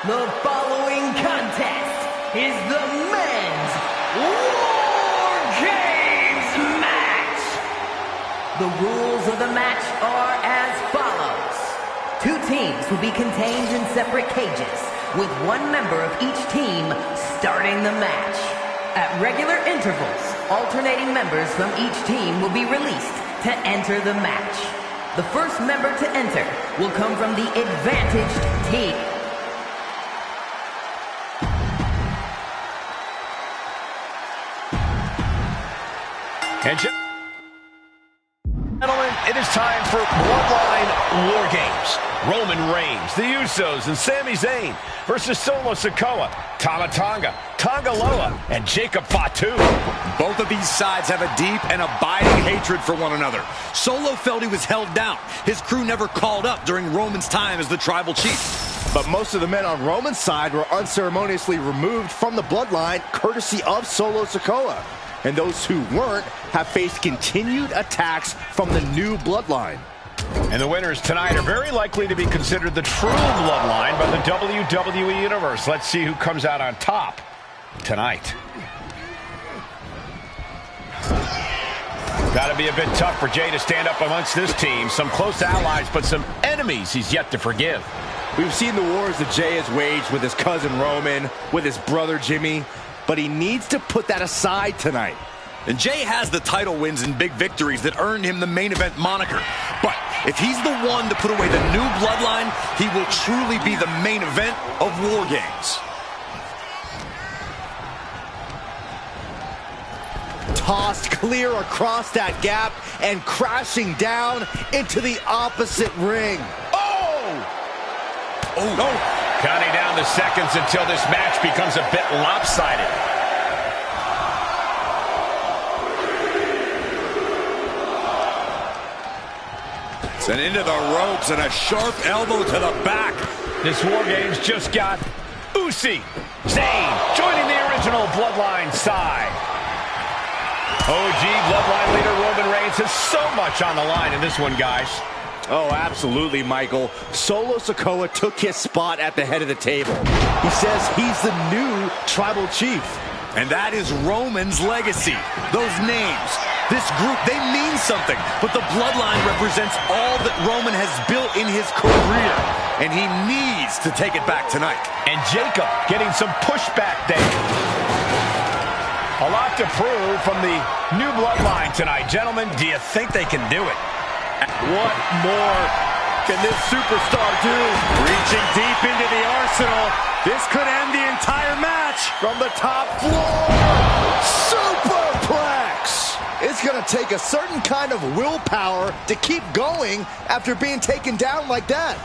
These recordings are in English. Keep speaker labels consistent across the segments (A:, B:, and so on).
A: The following contest is the men's War Games match. The rules of the match are as follows. 2 teams will be contained in separate cages, with 1 member of each team starting the match. At regular intervals, alternating members from each team will be released to enter the match. The first member to enter will come from the advantaged team.
B: And gentlemen, it is time for Bloodline War Games. Roman Reigns, the Usos, and Sami Zayn versus Solo Sikoa, Tama Tonga, Tonga Loa, and Jacob Fatu.
C: Both of these sides have a deep and abiding hatred for one another. Solo felt he was held down. His crew never called up during Roman's time as the tribal chief.
D: But most of the men on Roman's side were unceremoniously removed from the bloodline, courtesy of Solo Sikoa. And those who weren't have faced continued attacks from the new bloodline.
B: And the winners tonight are very likely to be considered the true bloodline by the WWE Universe. Let's see who comes out on top tonight. Got to be a bit tough for Jay to stand up amongst this team. Some close allies, but some enemies he's yet to forgive.
D: We've seen the wars that Jay has waged with his cousin Roman, with his brother Jimmy, but he needs to put that aside tonight.
C: And Jay has the title wins and big victories that earned him the main event moniker. But if he's the one to put away the new bloodline, he will truly be the main event of War Games.
D: Tossed clear across that gap and crashing down into the opposite ring.
B: Counting down the seconds until this match becomes a bit lopsided.
C: And into the ropes and a sharp elbow to the back.
B: This War Games just got Usi. Zayn joining the original Bloodline side. OG Bloodline leader Roman Reigns has so much on the line in this one, guys.
D: Oh, absolutely, Michael. Solo Sikoa took his spot at the head of the table. He says he's the new tribal chief.
C: And that is Roman's legacy. Those names, this group, they mean something. But the bloodline represents all that Roman has built in his career. And he needs to take it back tonight.
B: And Jacob getting some pushback there. A lot to prove from the new bloodline tonight. Gentlemen, do you think they can do it?
D: What more can this superstar do?
C: Reaching deep into the arsenal. This could end the entire match.
D: From the top floor, superplex. It's going to take a certain kind of willpower to keep going after being taken down like that.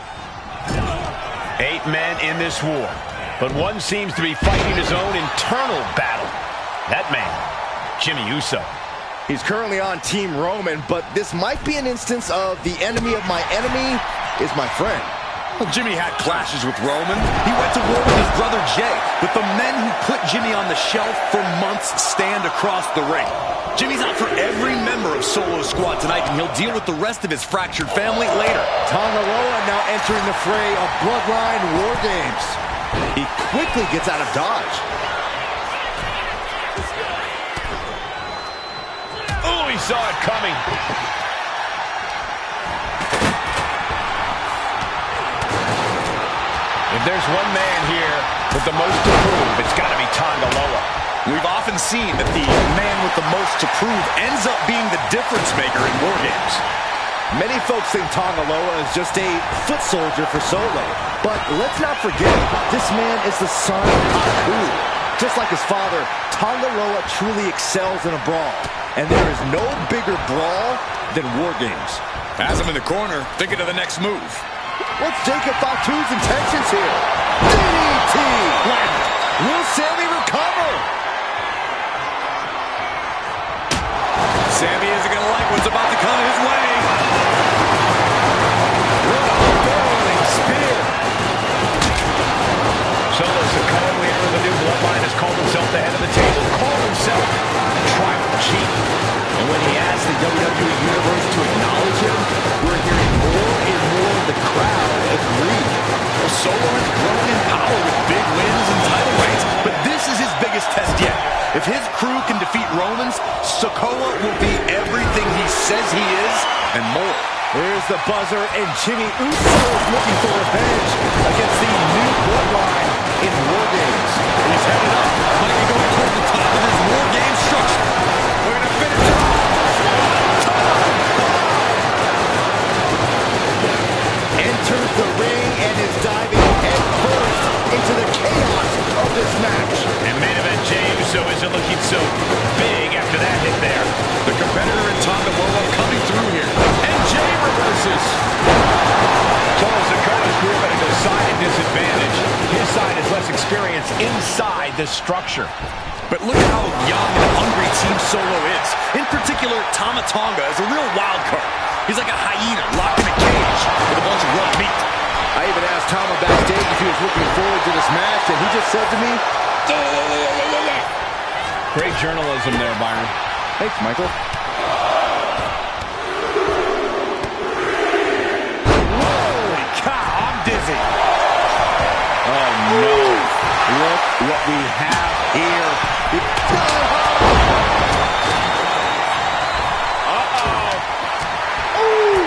B: 8 men in this war, but one seems to be fighting his own internal battle. That man, Jimmy Uso.
D: He's currently on Team Roman, but this might be an instance of the enemy of my enemy is my friend.
C: Well, Jimmy had clashes with Roman. He went to war with his brother Jay, but the men who put Jimmy on the shelf for months stand across the ring. Jimmy's out for every member of Solo's squad tonight, and he'll deal with the rest of his fractured family later.
D: Tonga Loa now entering the fray of Bloodline War Games. He quickly gets out of dodge.
B: Oh, he saw it coming. If there's one man here with the most to prove, it's got to be Tonga Loa.
C: We've often seen that the man with the most to prove ends up being the difference maker in War Games.
D: Many folks think Tonga Loa is just a foot soldier for Solo. But let's not forget, this man is the son of Haku. Just like his father, Tonga Loa truly excels in a brawl. And there is no bigger brawl than War Games.
C: Has him in the corner, thinking of the next move.
D: What's Jacob Fatu's intentions here? DDT! Will Sami recover?
C: Sami isn't going to like what's about to come his way.
D: Barreling spear.
B: Solo Sikoa, leader of the new bloodline, has called himself the head of the table, called himself the tribal chief.
D: And when he asked the WWE Universe to acknowledge him, we're hearing more and more of the crowd agree.
C: Well, Solo has grown in power with If his crew can defeat Roman's, Sikoa will be everything he says he is and more.
D: Here's the buzzer, and Jimmy Uso is looking for revenge against the new bloodline in War Games.
C: He's headed up. Might be going toward the top of his War Games structure. We're going to finish it off.
D: Enters the ring and is diving head first into the chaos of this match.
B: And main event Jey Uso isn't looking so big after that hit there.
C: The competitor in Tonga Loa coming through here. And Jey reverses.
B: Solo Sikoa's group at a decided disadvantage. His side is less experienced inside this structure.
C: But look at how young and hungry Team Solo is. In particular, Tama Tonga is a real wild card. He's like a hyena locked in a cage with a bunch of raw meat.
D: I even asked Tama backstage if he was looking forward to this match, and he just said to me, yeah.
B: Great journalism there, Byron.
D: Thanks, Michael.
C: Holy cow, I'm dizzy.
B: Oh, no.
D: Look what we have here.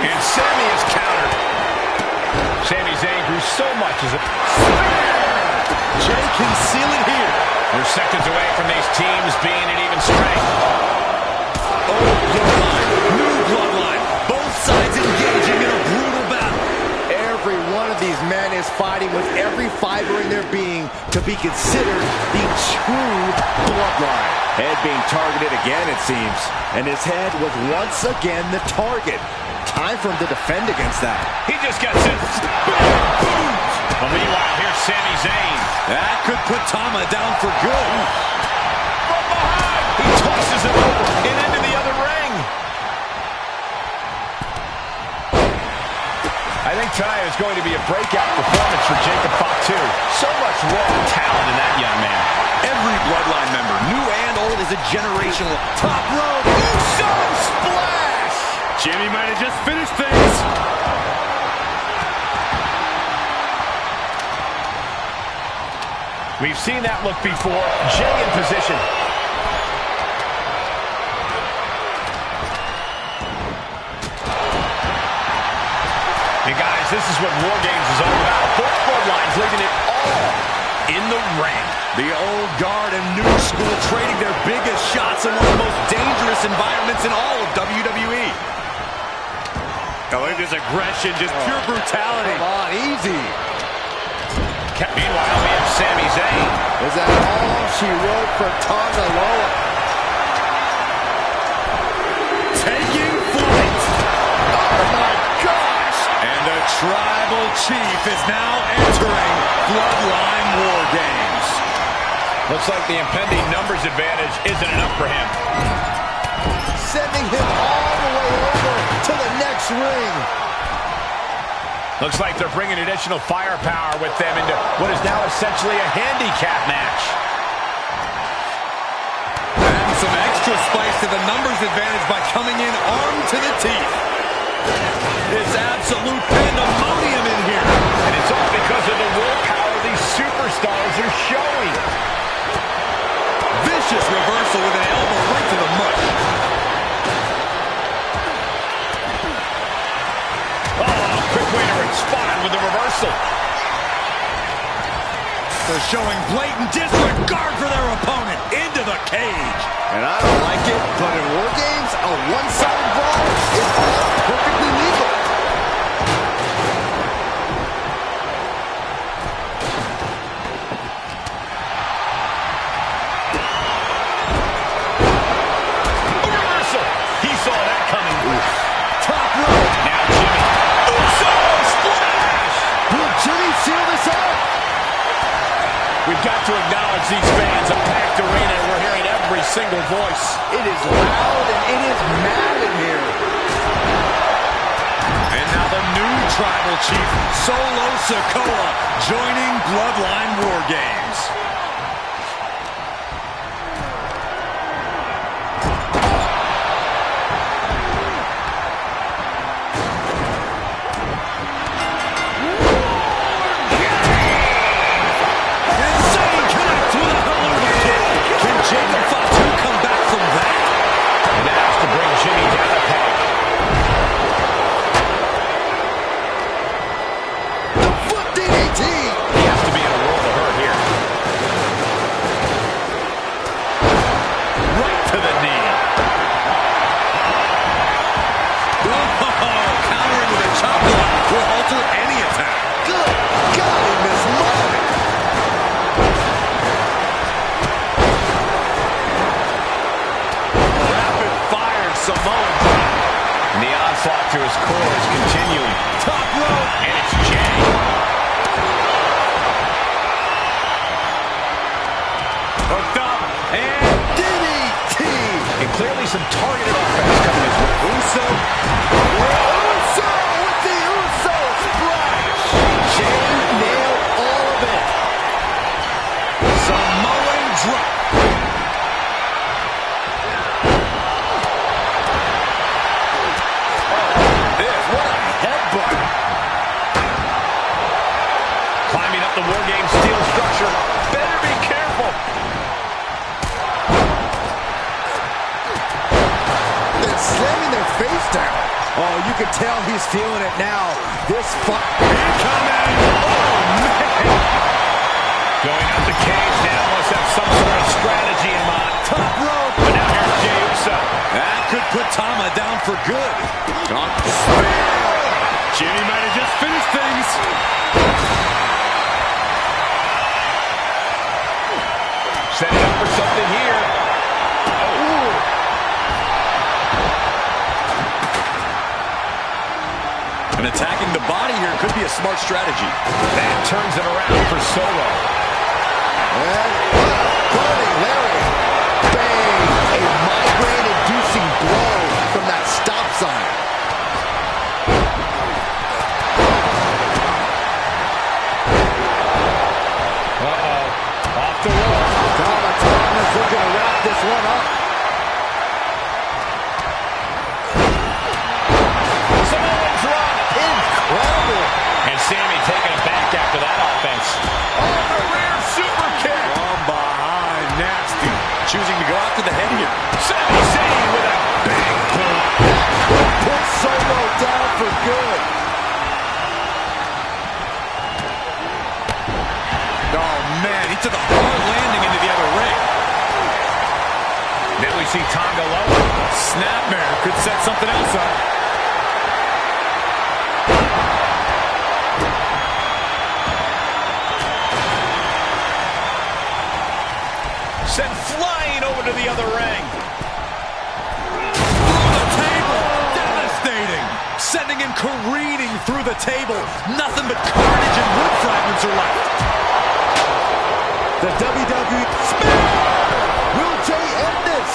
B: And Sami is countered. Sami Zayn grew so much as a...
C: Jey can seal it here.
B: We're seconds away from these teams being at even strength.
C: Oh, bloodline. New bloodline. Both sides engaging in a brutal battle.
D: Every one of these men is fighting with every fiber in their being to be considered the true bloodline. Head being targeted again, it seems. And his head was once again the target. Time for him to defend against that.
B: He just got sent. Boom! Well, meanwhile, here's Sami Zayn.
C: That could put Tama down for good.
B: From behind, he tosses him over and into the other ring. I think tonight is going to be a breakout performance for Jacob Fatu. So much raw talent in that young man.
C: Every bloodline member, new and old, is a generational. Top rope. Uso splash. Jimmy might have just finished things.
B: We've seen that look before. Jey in position. And guys, this is what War Games is all about. Both bloodlines leaving it all in the ring.
C: The old guard and new school trading their biggest shots in one of the most dangerous environments in all of WWE. Oh, look at this aggression, just pure brutality.
D: Come on, easy.
B: Meanwhile, we have Sami Zayn.
D: Is that all she wrote for Tonga Loa?
C: Taking flight.
D: Oh my gosh!
C: And the Tribal Chief is now entering Bloodline War Games.
B: Looks like the impending numbers advantage isn't enough for him.
D: Sending him all the way over to the next ring.
B: Looks like they're bringing additional firepower with them into what is now essentially a handicap match.
C: Adding some extra spice to the numbers advantage by coming in armed to the teeth. It's absolute pandemonium in here.
B: And it's all because of the willpower these superstars are showing.
C: Vicious reversal with an elbow right to the mush.
B: Quick way to respond with the reversal.
C: They're showing blatant disregard for their opponent into the cage.
D: And I don't like it, but in War Games, a one-sided brawl is all perfectly legal.
B: A reversal. He saw that coming.
D: Top rope.
B: Now Jimmy. Uso splash.
D: Will Jimmy seal this out?
B: We've got to acknowledge these fans. A packed arena. We're hearing every single voice.
D: It is loud and it is mad in here.
C: And now the new Tribal Chief, Solo Sikoa, joining Bloodline War Games. Insane connect with a Hallelujah kick. Can Jacob
B: the War Games steel structure. Better be careful.
D: They're slamming their face down. Oh, you can tell he's feeling it now. This fight.
C: Incoming. Oh, man.
B: Going out the cage now. Must have some sort of strategy in mind.
C: Top rope.
B: But now here's Jey Uso.
C: That could put Tama down for good. Spear. Jimmy might have just finished things.
B: Setting up for something here. Oh.
C: And attacking the body here could be a smart strategy.
B: That turns it around for Solo.
D: Burning Larry. Bang. A migraine-inducing blow from that stop sign.
B: Off the rope.
D: Tama's looking to wrap this one up.
B: Samoan drop.
D: Incredible.
B: And Sami taking it back after that offense. Oh, the rear super kick.
C: From behind, nasty. Choosing to go after the head here.
B: Sami Zayn with a big boot.
D: Put Solo down for good.
C: Oh, man, he took a hard landing into the other ring.
B: Then we see Tonga Loa.
C: Snapmare could set something else up.
B: Sent flying over to the other ring.
C: Through the table. Devastating. Sending him careening through the table. Nothing but carnage and wood fragments are left.
D: The WWE Spear! Will Jey end this?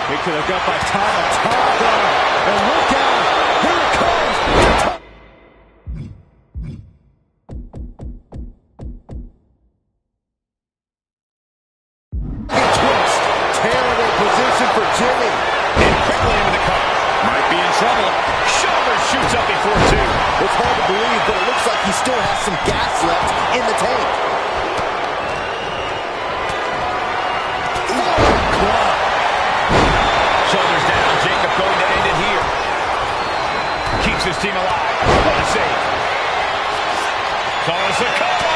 D: He could have got by Tonga. And look out! Here it comes! Twist. Terrible position for Jimmy.
B: And quickly into the cover.
C: Might be in trouble.
B: Shoulder shoots up before two.
D: It's hard to believe, but it looks like he still has some gas left in the tank.
B: Shoulders down. Jacob going to end it here. Keeps his team alive. What a save. Calls the cover.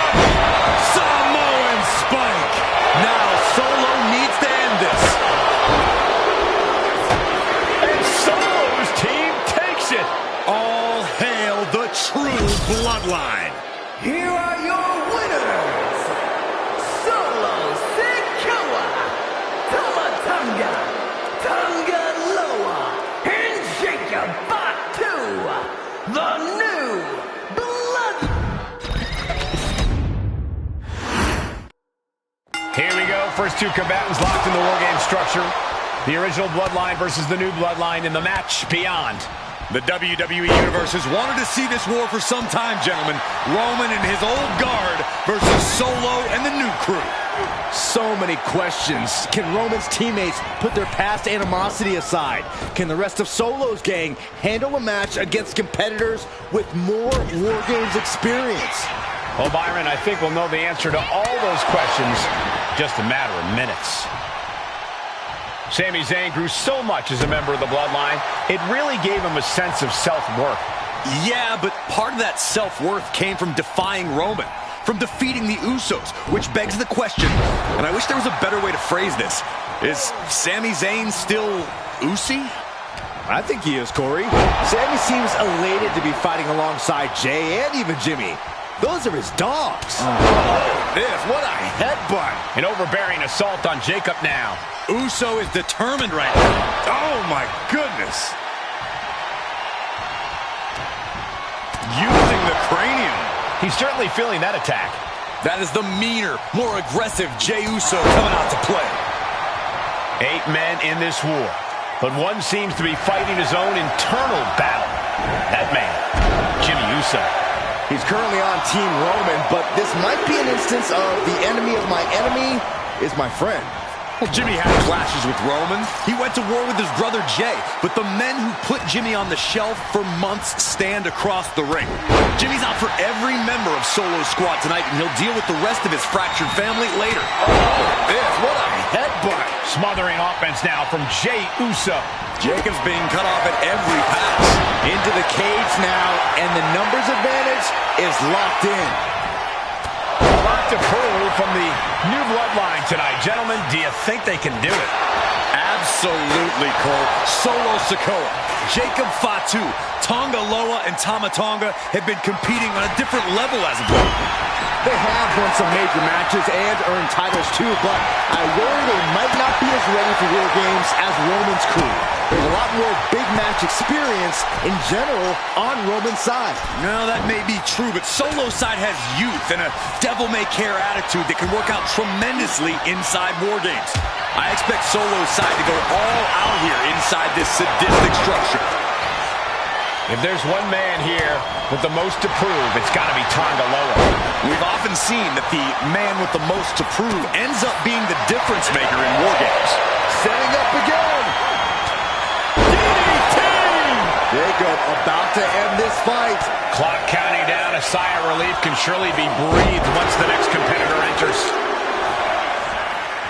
C: Samoan spike. Now Solo needs to end this.
B: And Solo's team takes it.
C: All hail the true bloodline.
A: Here are your winners, Solo Sikoa, Tonga Loa, and Jacob Batu, the new blood.
B: Here we go. First two combatants locked in the War Game structure. The original Bloodline versus the new Bloodline in the match beyond.
C: The WWE Universe has wanted to see this war for some time, gentlemen. Roman and his old guard versus Solo and the new crew.
D: So many questions. Can Roman's teammates put their past animosity aside? Can the rest of Solo's gang handle a match against competitors with more War Games experience?
B: Well, Byron, I think we'll know the answer to all those questions just a matter of minutes. Sami Zayn grew so much as a member of the Bloodline, it really gave him a sense of self-worth.
C: Yeah, but part of that self-worth came from defying Roman, from defeating the Usos, which begs the question, and I wish there was a better way to phrase this. Is Sami Zayn still Usi?
D: I think he is, Corey. Sami seems elated to be fighting alongside Jey and even Jimmy. Those are his dogs.
C: What a headbutt.
B: An overbearing assault on Jacob now.
C: Uso is determined right now. Oh, my goodness. Using the cranium.
B: He's certainly feeling that attack.
C: That is the meaner, more aggressive Jey Uso coming out to play.
B: 8 men in this war, but one seems to be fighting his own internal battle. That man, Jimmy Uso.
D: He's currently on Team Roman, but this might be an instance of the enemy of my enemy is my friend.
C: Well, Jimmy had clashes with Roman. He went to war with his brother Jay. But the men who put Jimmy on the shelf for months stand across the ring. Jimmy's out for every member of Solo Squad tonight, and he'll deal with the rest of his fractured family later. Oh, Biff, what a headbutt.
B: Smothering offense now from Jey Uso.
C: Jacob's being cut off at every pass.
D: Into the cage now, and the numbers advantage is locked in.
B: A lot to prove from the new bloodline tonight. Gentlemen, do you think they can do it?
C: Absolutely, Cole. Solo Sikoa, Jacob Fatu, Tonga Loa, and Tama Tonga have been competing on a different level as of late.
D: They have won some major matches and earned titles too, but I worry they might not be as ready for War Games as Roman's crew. There's a lot more big match experience in general on Roman's side.
C: No, that may be true, but Solo's side has youth and a devil-may-care attitude that can work out tremendously inside War Games. I expect Solo's side to go all out here inside this sadistic structure.
B: If there's one man here with the most to prove, it's got to be Tonga Loa.
C: We've often seen that the man with the most to prove ends up being the difference maker in War Games.
D: Setting up again. DDT! Jacob about to end this fight.
B: Clock counting down. A sigh of relief can surely be breathed once the next competitor enters.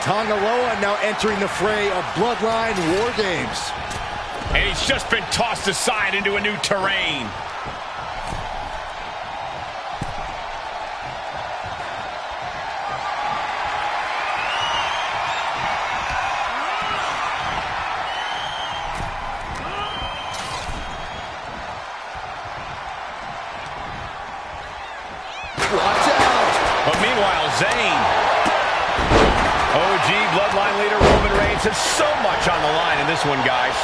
D: Tonga Loa now entering the fray of Bloodline War Games.
B: And he's just been tossed aside into a new terrain.
D: Watch out!
B: But meanwhile, Zayn, OG Bloodline leader Roman Reigns has so much on the line in this one, guys.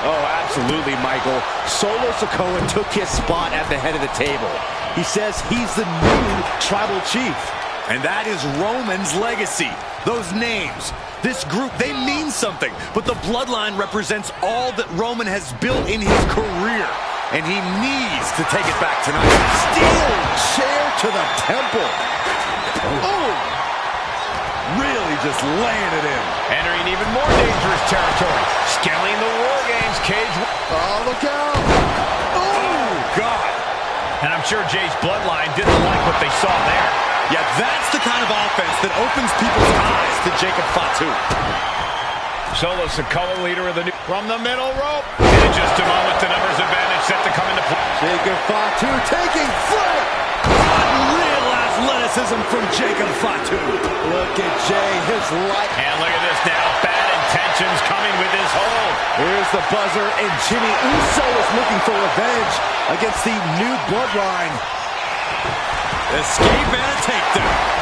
D: Oh, absolutely, Michael. Solo Sikoa took his spot at the head of the table. He says he's the new tribal chief.
C: And that is Roman's legacy. Those names, this group, they mean something. But the bloodline represents all that Roman has built in his career. And he needs to take it back tonight.
D: Steel chair to the temple. Oh! Really just laying it in.
B: Entering even more dangerous territory. Scaling the War Games cage.
D: Oh, look out.
C: Oh, God.
B: And I'm sure Jay's bloodline didn't like what they saw there.
C: Yeah, that's the kind of offense that opens people's eyes to Jacob Fatu.
B: Solo Sikoa, leader of the new... From the middle rope. In just a moment, the numbers advantage set to come into play.
D: Jacob Fatu taking flight.
C: Unreal athleticism from Jacob Fatu.
D: Look at Jay, his life.
B: And look at this now. Bad intentions coming with his hold.
D: Here's the buzzer, and Jimmy Uso is looking for revenge against the new bloodline.
C: Escape and a takedown.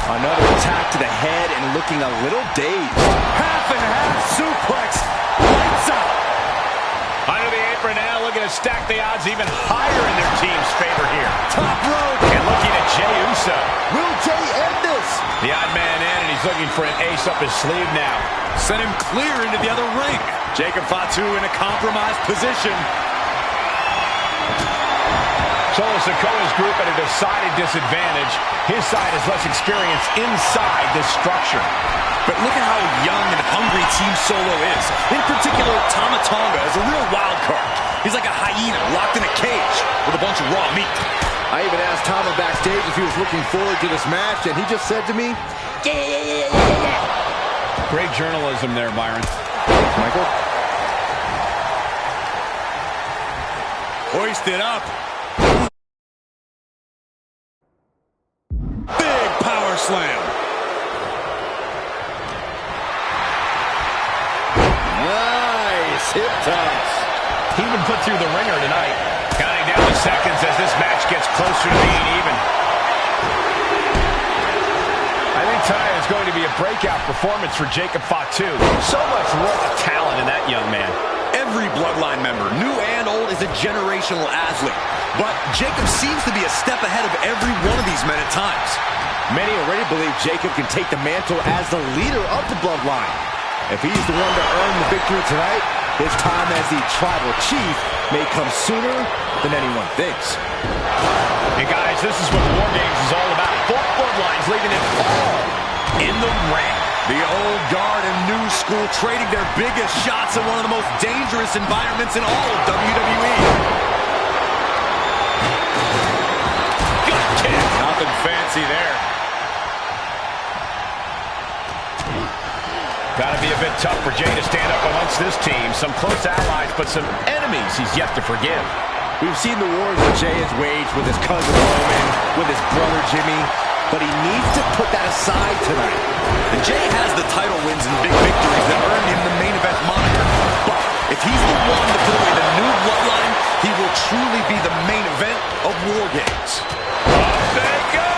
D: Another attack to the head and looking a little dazed.
C: Half and half suplex. Lights out.
B: Under the apron now, looking to stack the odds even higher in their team's favor here.
C: Top rope.
B: And looking at Jey Uso.
D: Will Jay end this?
B: The odd man in, and he's looking for an ace up his sleeve now.
C: Sent him clear into the other ring. Jacob Fatu in a compromised position.
B: Solo Sikoa's group at a decided disadvantage. His side has less experience inside this structure.
C: But look at how young and hungry Team Solo is. In particular, Tama Tonga is a real wild card. He's like a hyena locked in a cage with a bunch of raw meat.
D: I even asked Tama backstage if he was looking forward to this match, and he just said to me, yeah.
B: Great journalism there, Byron.
D: Michael?
C: Hoist it up. Big power slam.
D: Nice hip toss.
B: He even put through the ringer tonight. Counting down the seconds as this match gets closer to being even. I think tonight is going to be a breakout performance for Jacob Fatu. So much raw talent in that young man.
C: Every bloodline member, new and old, is a generational athlete. But Jacob seems to be a step ahead of every one of these men at times.
D: Many already believe Jacob can take the mantle as the leader of the bloodline. If he's the one to earn the victory tonight, his time as the tribal chief may come sooner than anyone thinks.
B: Hey guys, this is what War Games is all about. bloodlines, leaving it all in the ring.
C: The old guard and new school trading their biggest shots in one of the most dangerous environments in all of WWE.
B: Good kick.
C: Nothing fancy there.
B: Gotta be a bit tough for Jay to stand up amongst this team. Some close allies, but some enemies he's yet to forgive.
D: We've seen the wars that Jay has waged with his cousin Roman, with his brother Jimmy, but he needs to put that aside tonight.
C: And Jay has the title wins and big victories that earned him the main event moniker. But if he's the one to put away the new bloodline, he will truly be the main event of War Games.
B: Up they go!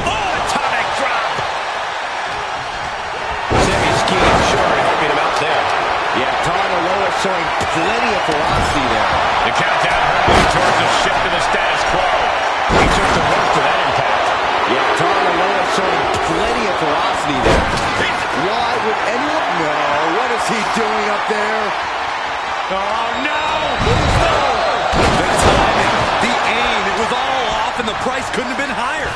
B: Oh, atomic drop! Sammy's scheme sure helping him out there.
D: Yeah, Tonga Loa showing plenty of ferocity there.
B: The countdown hurrying towards a shift in the status quo. He took the worst of that impact.
D: Yeah, Tonga Loa showing plenty of ferocity there. Why would anyone know? What is he doing up there?
B: Oh, no!
C: The timing, the aim, it was all off and the price couldn't have been higher.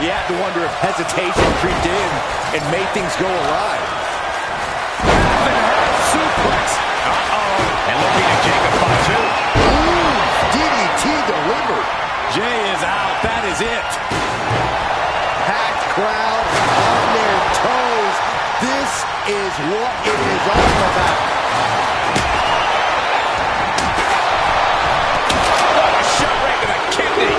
D: You have to wonder if hesitation creeped in and made things go awry.
C: Suplex.
B: Uh-oh. And looking at Jacob Fatu.
D: Ooh, DDT delivered.
C: Jay is out. That is it.
D: Packed crowd on their toes. This is what it is all about.
B: What a shot right to the kidney.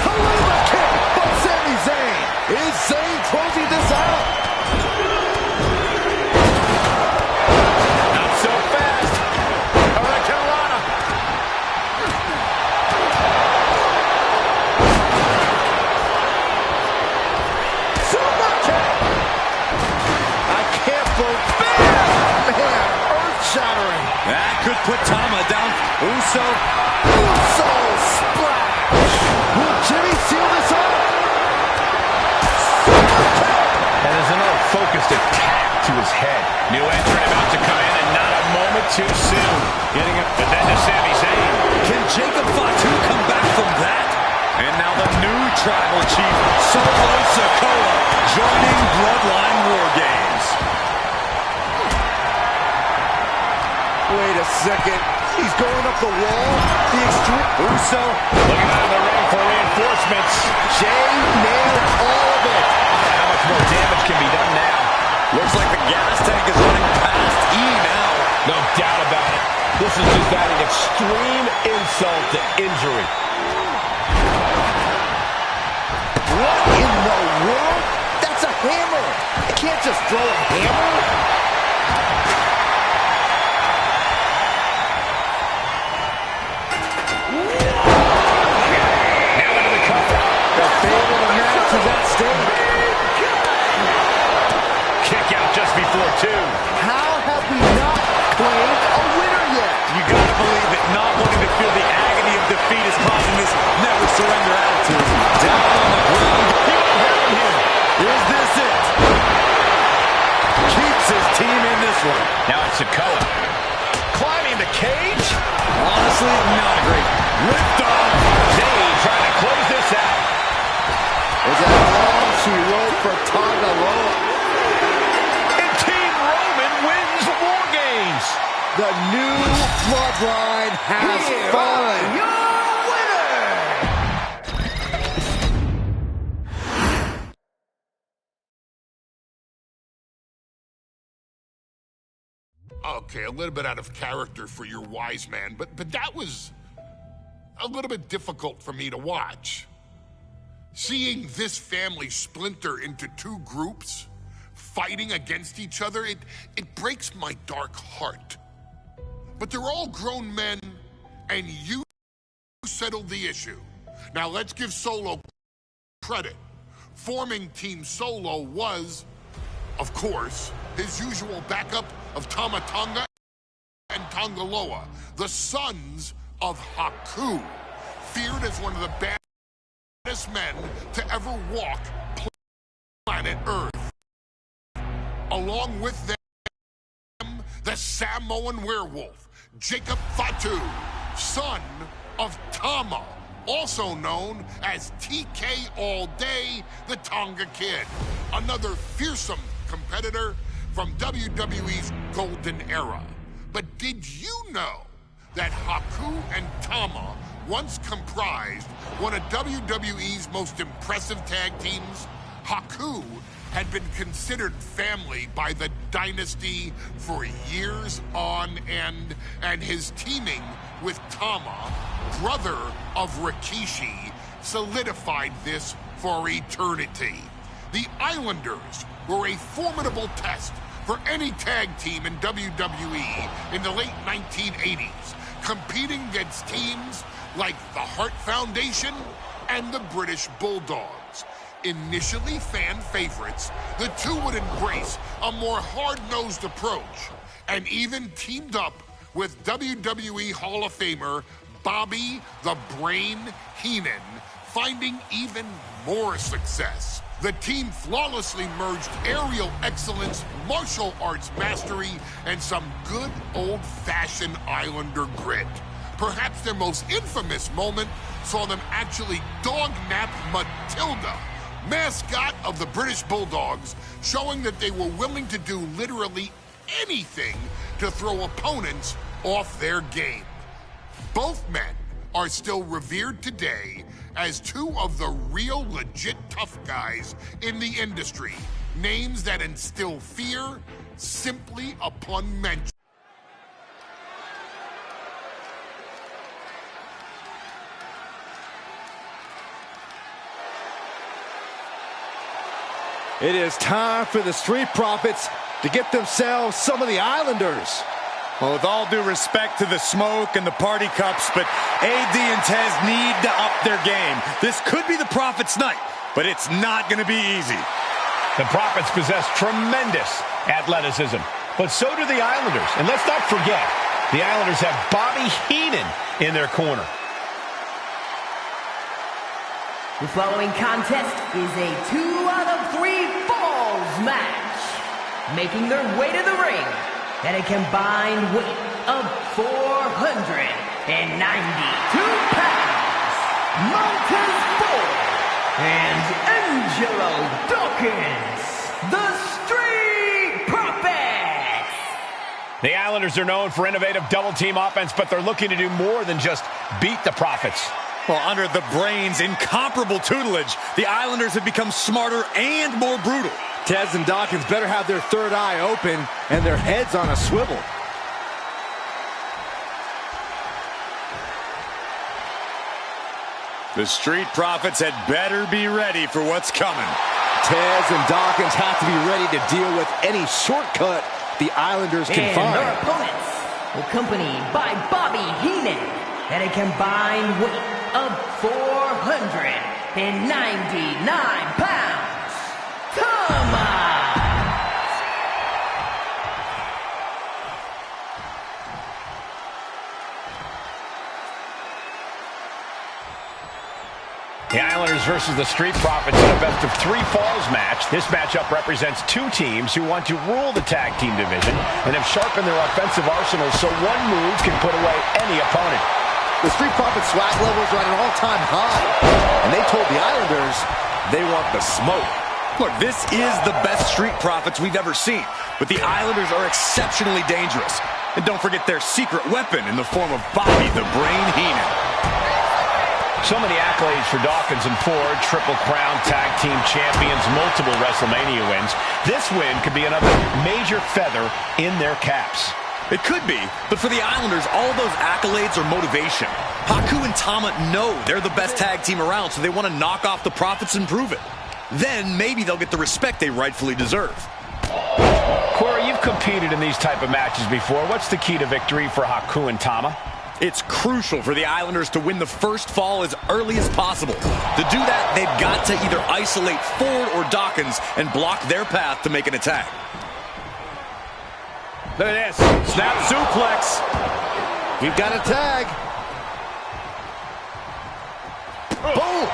D: Hallelujah kick by Sami Zayn. Is Zayn closing this out?
B: Not so fast. Hurricanrana.
D: Super kick. I can't believe it. Man, earth-shattering.
C: That could put Tama down. Uso.
D: Uso splash. Will Jimmy seal this up? Super kick.
B: And there's another focused attack to his head. New entrant about to come in, and not a moment too soon. Getting it, but then to Sami Zayn.
C: Can Jacob Fatu come back from that? And now the new tribal chief, Solo Sikoa, joining Bloodline War Games.
D: Wait a second. He's going up the wall. The extreme.
C: Uso.
B: Looking out of the ring for reinforcements.
D: Jay nailed all of it.
B: How much more damage can be done now?
C: Looks like the gas tank is running past E now.
B: No doubt about it. This is just adding extreme insult to injury.
D: What in the world? That's a hammer. You can't just throw a hammer.
B: Now into the cover.
D: The fate of the match is at stake.
B: Kick out just before two.
D: How have we not claimed a winner yet?
C: You gotta believe that not wanting to feel the agony of defeat is causing this never surrender attitude. Down on the ground. He won't have him here. Is this it? Keeps his team in this one.
B: Now it's Sikoa. Climbing the cage.
C: Honestly, not great. Lift off.
B: Zayn trying to close this out.
D: Is that all she wrote for Tonga Loa?
B: And Team Roman wins War Games.
D: The new bloodline has fallen.
A: Your winner!
E: Okay, a little bit out of character for your wise man, but that was a little bit difficult for me to watch. Seeing this family splinter into two groups, fighting against each other, it breaks my dark heart. But they're all grown men, and you settled the issue. Now let's give Solo credit. Forming Team Solo was, of course, his usual backup of Tama Tonga and Tonga Loa, the sons of Haku, feared as one of the baddest men to ever walk planet Earth. Along with them, the Samoan werewolf, Jacob Fatu, son of Tama, also known as TK All Day, the Tonga Kid, another fearsome competitor from WWE's golden era. But did you know that Haku and Tama once comprised one of WWE's most impressive tag teams? Haku had been considered family by the Dynasty for years on end, and his teaming with Tama, brother of Rikishi, solidified this for eternity. The Islanders were a formidable test for any tag team in WWE in the late 1980s, competing against teams like the Hart Foundation and the British Bulldogs. Initially fan favorites, the two would embrace a more hard-nosed approach and even teamed up with WWE Hall of Famer Bobby the Brain Heenan, finding even more success. The team flawlessly merged aerial excellence, martial arts mastery, and some good old-fashioned Islander grit. Perhaps their most infamous moment saw them actually dog-nap Matilda, mascot of the British Bulldogs, showing that they were willing to do literally anything to throw opponents off their game. Both men are still revered today as two of the real legit tough guys in the industry, names that instill fear simply upon mention.
D: It is time for the Street Profits to get themselves some of the Islanders.
C: Well, with all due respect to the smoke and the party cups, but AD and Tez need to up their game. This could be the Profits' night, but it's not going to be easy.
B: The Profits possess tremendous athleticism, but so do the Islanders. And let's not forget, the Islanders have Bobby Heenan in their corner.
A: The following contest is a 2 out of 3 falls match. Making their way to the ring at a combined weight of 492 pounds, Montez Ford and Angelo Dawkins, the Street Profits.
B: The Islanders are known for innovative double-team offense, but they're looking to do more than just beat the Profits.
C: Well, under the Brains' incomparable tutelage, the Islanders have become smarter and more brutal.
D: Tez and Dawkins better have their third eye open and their heads on a swivel.
C: The Street Profits had better be ready for what's coming.
D: Tez and Dawkins have to be ready to deal with any shortcut the Islanders can find.
A: And their opponents, accompanied by Bobby Heenan, at a combined weight of 499 pounds. Come on!
B: The Islanders versus the Street Profits in a best-of-3 falls match. This matchup represents two teams who want to rule the tag team division and have sharpened their offensive arsenals so one move can put away any opponent.
D: The Street Profits swag levels are at an all-time high, and they told the Islanders they want the smoke.
C: Look, this is the best Street Profits we've ever seen, but the Islanders are exceptionally dangerous. And don't forget their secret weapon in the form of Bobby the Brain Heenan.
B: So many accolades for Dawkins and Ford, Triple Crown Tag Team Champions, multiple WrestleMania wins. This win could be another major feather in their caps.
C: It could be, but for the Islanders, all those accolades are motivation. Haku and Tama know they're the best tag team around, so they want to knock off the Profits and prove it. Then maybe they'll get the respect they rightfully deserve.
B: Corey, you've competed in these type of matches before. What's the key to victory for Haku and Tama?
C: It's crucial for the Islanders to win the first fall as early as possible. To do that, they've got to either isolate Ford or Dawkins and block their path to make an attack.
B: Look at this. Snap suplex.
D: We've got a tag. Boom!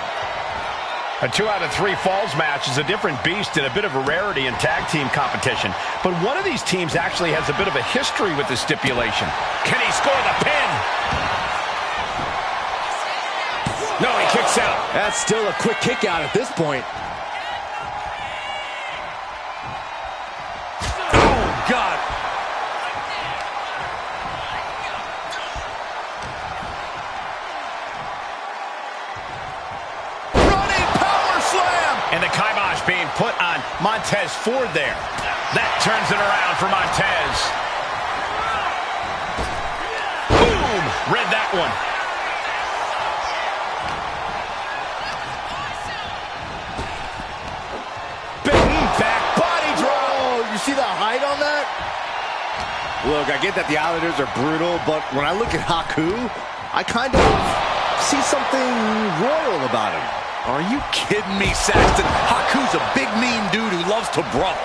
B: A 2 out of 3 falls match is a different beast and a bit of a rarity in tag team competition. But one of these teams actually has a bit of a history with the stipulation. Can he score the pin? kicks out.
D: That's still a quick kick out at this point.
C: Oh, God.
B: Running power slam. And the kibosh being put on Montez Ford there. That turns it around for Montez. Boom! Read that one. Back body drop.
D: Oh, you see the height on that? Look, I get that the Islanders are brutal, but when I look at Haku, I kind of see something royal about him.
C: Are you kidding me, Saxton? Haku's a big, mean dude who loves to brawl.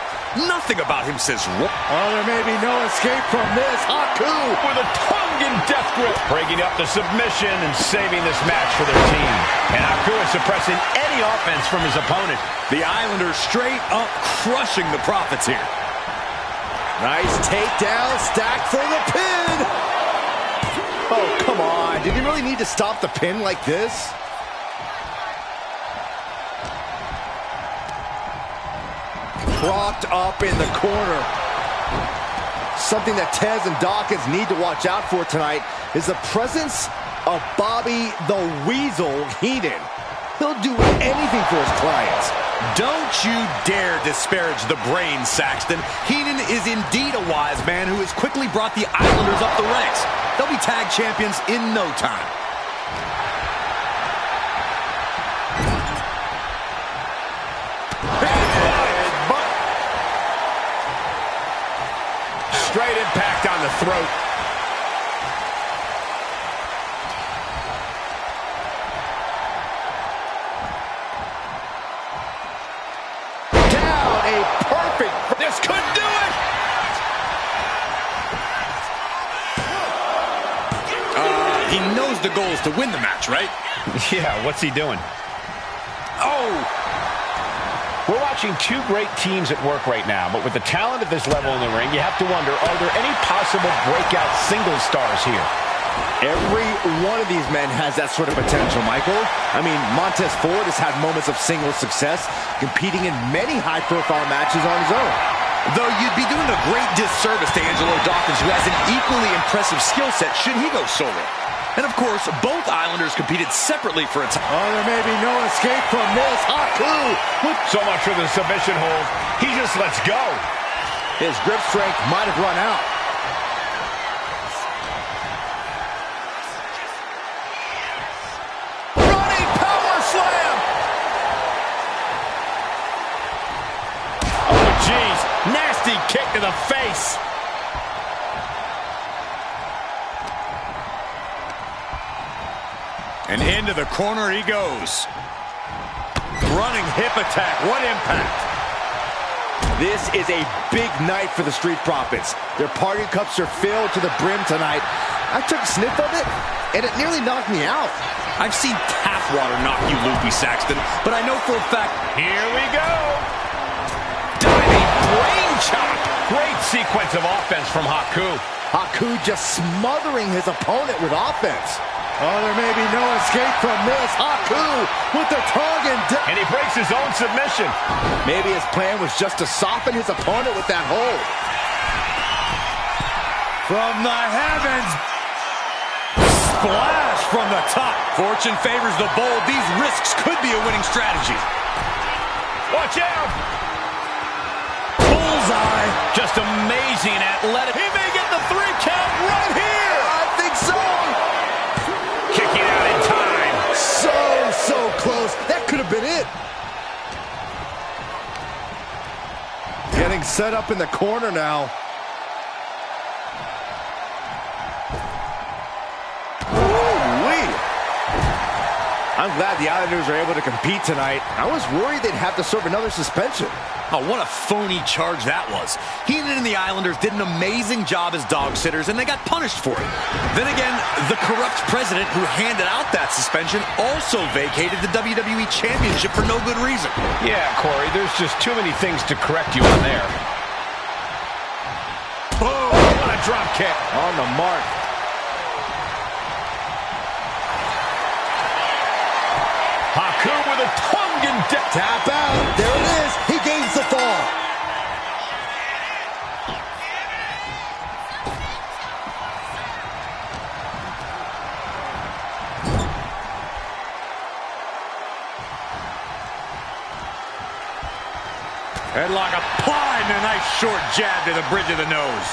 C: Nothing about him says royal.
D: Oh, there may be no escape from this. Haku
B: With a tongue in death grip. Breaking up the submission and saving this match for their team. And Haku is suppressing any offense from his opponent.
C: The Islanders straight up crushing the Profits here.
D: Nice takedown, stacked for the pin. Oh, come on. Did he really need to stop the pin like this? Propped up in the corner. Something that Tez and Dawkins need to watch out for tonight is the presence of Bobby the Weasel Heenan. He'll do anything for his clients.
C: Don't you dare disparage the brain, Saxton. Heenan is indeed a wise man who has quickly brought the Islanders up the ranks. They'll be tag champions in no time.
B: Straight impact on the throat.
D: Down, a perfect.
B: This could do it.
C: He knows the goal is to win the match, right?
B: Yeah, what's he doing?
C: Oh!
B: We're watching two great teams at work right now, but with the talent at this level in the ring, you have to wonder, are there any possible breakout single stars here?
D: Every one of these men has that sort of potential, Michael. I mean, Montez Ford has had moments of single success, competing in many high-profile matches on his own.
C: Though you'd be doing a great disservice to Angelo Dawkins, who has an equally impressive skill set should he go solo. And of course, both Islanders competed separately for a time.
D: Oh, there may be no escape from this. Haku!
B: So much for the submission hold. He just lets go.
D: His grip strength might have run out.
B: Running power slam. Oh, jeez. Nasty kick to the face.
C: And into the corner he goes. Running hip attack. What impact.
D: This is a big night for the Street Profits. Their party cups are filled to the brim tonight. I took a sniff of it, and it nearly knocked me out.
C: I've seen tap water knock you loopy, Saxton, but I know for a fact.
B: Here we go.
C: Diving brain chop.
B: Great sequence of offense from Haku.
D: Haku just smothering his opponent with offense. Oh, there may be no escape from this. Haku with the tongue
B: and he breaks his own submission.
D: Maybe his plan was just to soften his opponent with that hold.
C: From the heavens. Splash from the top. Fortune favors the bold. These risks could be a winning strategy.
B: Watch out.
C: Bullseye.
B: Just amazing athletic. He may get the 3 count right here.
D: I think so.
B: Kicking out in time.
D: So close. That could have been it. Getting set up in the corner now. I'm glad the Islanders are able to compete tonight. I was worried they'd have to serve another suspension.
C: Oh, what a phony charge that was. Heenan and the Islanders did an amazing job as dog sitters, and they got punished for it. Then again, the corrupt president who handed out that suspension also vacated the WWE Championship for no good reason.
B: Yeah, Corey, there's just too many things to correct you on there.
C: Boom!
B: What a drop kick.
D: On the mark.
B: the tongue and
D: tap out. There it is. He gains the fall.
C: Headlock applied and a nice short jab to the bridge of the nose.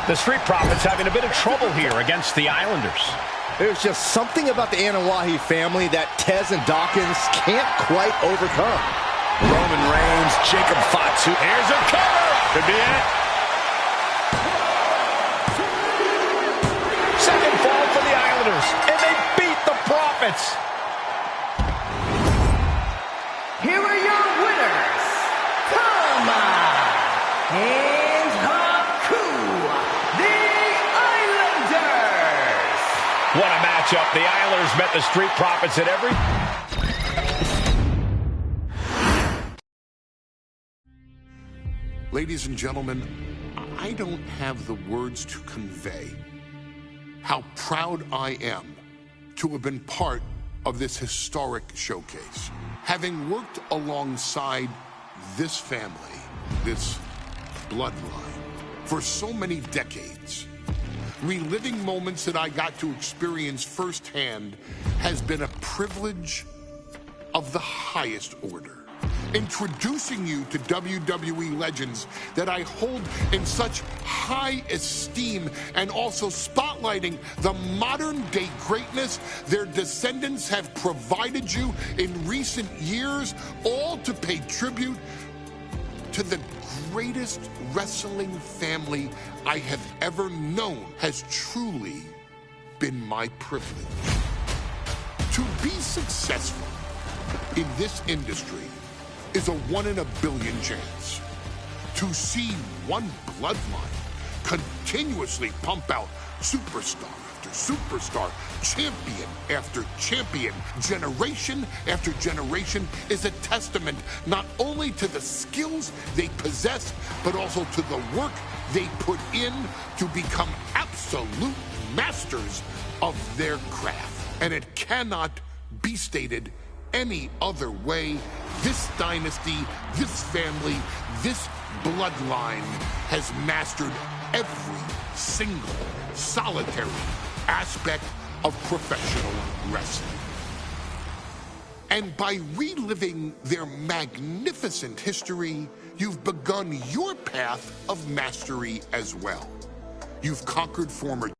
B: The Street Profits having a bit of trouble here against the Islanders.
D: There's just something about the Anawahi family that Tez and Dawkins can't quite overcome.
C: Roman Reigns, Jacob Fatu.
B: Here's a cover.
C: Could be it.
B: Second fall for the Islanders, and they beat the Profits.
A: Here are your winners, Tama and Haku, the Islanders.
B: What a matchup. The Islanders met the Street Profits at every...
E: Ladies and gentlemen, I don't have the words to convey how proud I am to have been part of this historic showcase. Having worked alongside this family, this bloodline, for so many decades, reliving moments that I got to experience firsthand has been a privilege of the highest order. Introducing you to WWE legends that I hold in such high esteem, and also spotlighting the modern day greatness their descendants have provided you in recent years, all to pay tribute to the greatest wrestling family I have ever known, has truly been my privilege. To be successful in this industry is a 1 in a billion chance. To see one bloodline continuously pump out superstar after superstar, champion after champion, generation after generation, is a testament not only to the skills they possess, but also to the work they put in to become absolute masters of their craft. And it cannot be stated any other way. This dynasty, this family, this bloodline has mastered every single solitary aspect of professional wrestling. And by reliving their magnificent history, you've begun your path of mastery as well. You've conquered former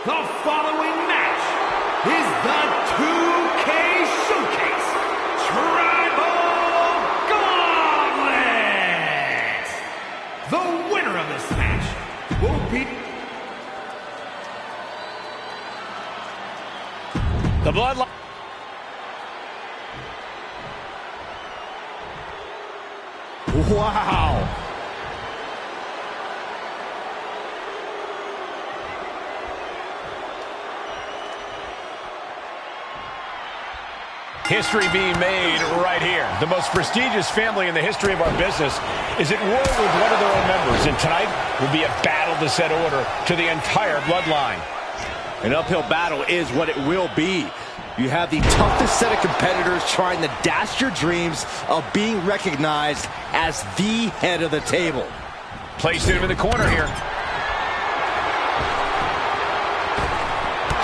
A: The following match is the 2K Showcase Tribal Gauntlet. The winner of this match will be
B: The Bloodline.
D: Wow.
B: History being made right here. The most prestigious family in the history of our business is at war with one of their own members, and tonight will be a battle to set order to the entire bloodline.
D: An uphill battle is what it will be. You have the toughest set of competitors trying to dash your dreams of being recognized as the head of the table.
B: Placed him in the corner here.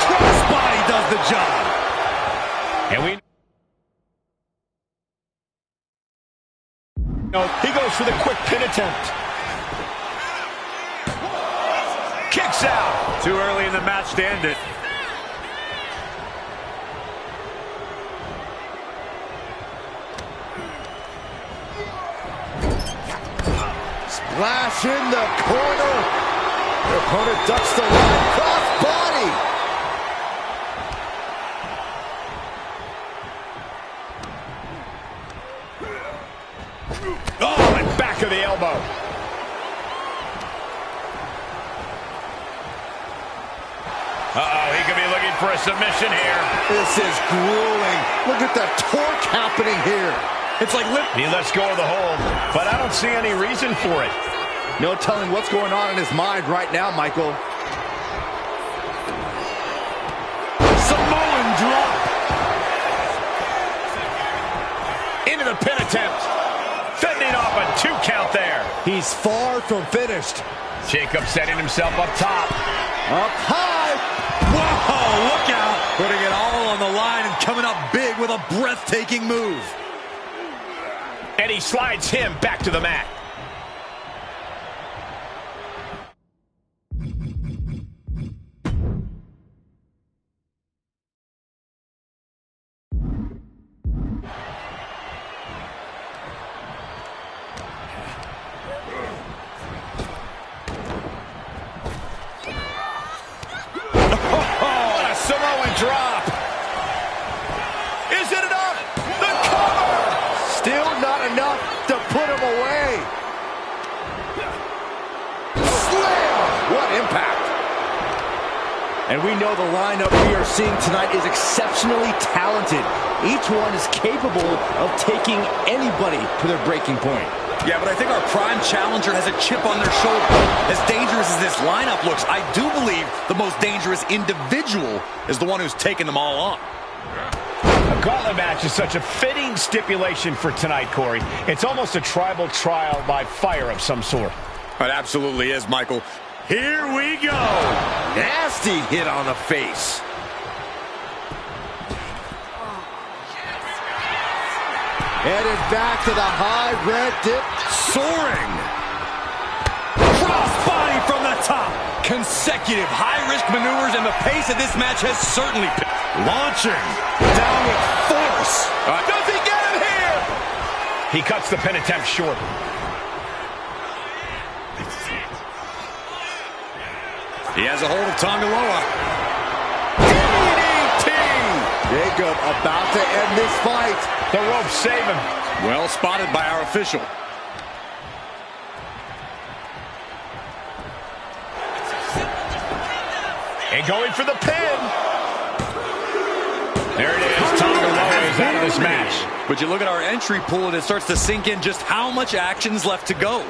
C: Crossbody does the job.
B: And we know he goes for the quick pin attempt. Kicks out.
C: Too early in the match to end it.
D: Splash in the corner. The opponent ducks the line. Cross body.
B: Oh, and back of the elbow. Uh-oh, he could be looking for a submission here.
D: This is grueling. Look at the torque happening here.
C: It's like
B: He lets go of the hold, but I don't see any reason for it.
D: No telling what's going on in his mind right now, Michael.
C: Samoan drop.
B: Into the pin attempt. Fending off a 2 count there.
D: He's far from finished.
B: Jacob setting himself up top.
D: Up high.
C: Whoa, look out. Putting it all on the line and coming up big with a breathtaking move.
B: And he slides him back to the mat. Samoan drop. Is it enough? The cover.
D: Still not enough to put him away. Slam! What impact. And we know the lineup we are seeing tonight is exceptionally talented. Each one is capable of taking anybody to their breaking point.
C: Yeah, but I think our prime challenger has a chip on their shoulder. As dangerous as this lineup looks, I do believe the most dangerous individual is the one who's taking them all on.
B: A gauntlet match is such a fitting stipulation for tonight, Corey. It's almost a tribal trial by fire of some sort.
C: It absolutely is, Michael. Here we go.
D: Nasty hit on the face. Headed back to the high red dip.
C: Soaring. Crossbody from the top. Consecutive high-risk maneuvers, and the pace of this match has certainly picked. Launching. Down with force. Does he get him here?
B: He cuts the pin attempt short.
C: He has a hold of Tanga Loa. DDT!
D: Jacob about to end this fight.
B: The ropes save him.
C: Well spotted by our official.
B: And going for the pin. There it is. Tanga Loa is out of this match.
C: But you look at our entry pool and it starts to sink in just how much action's left to go.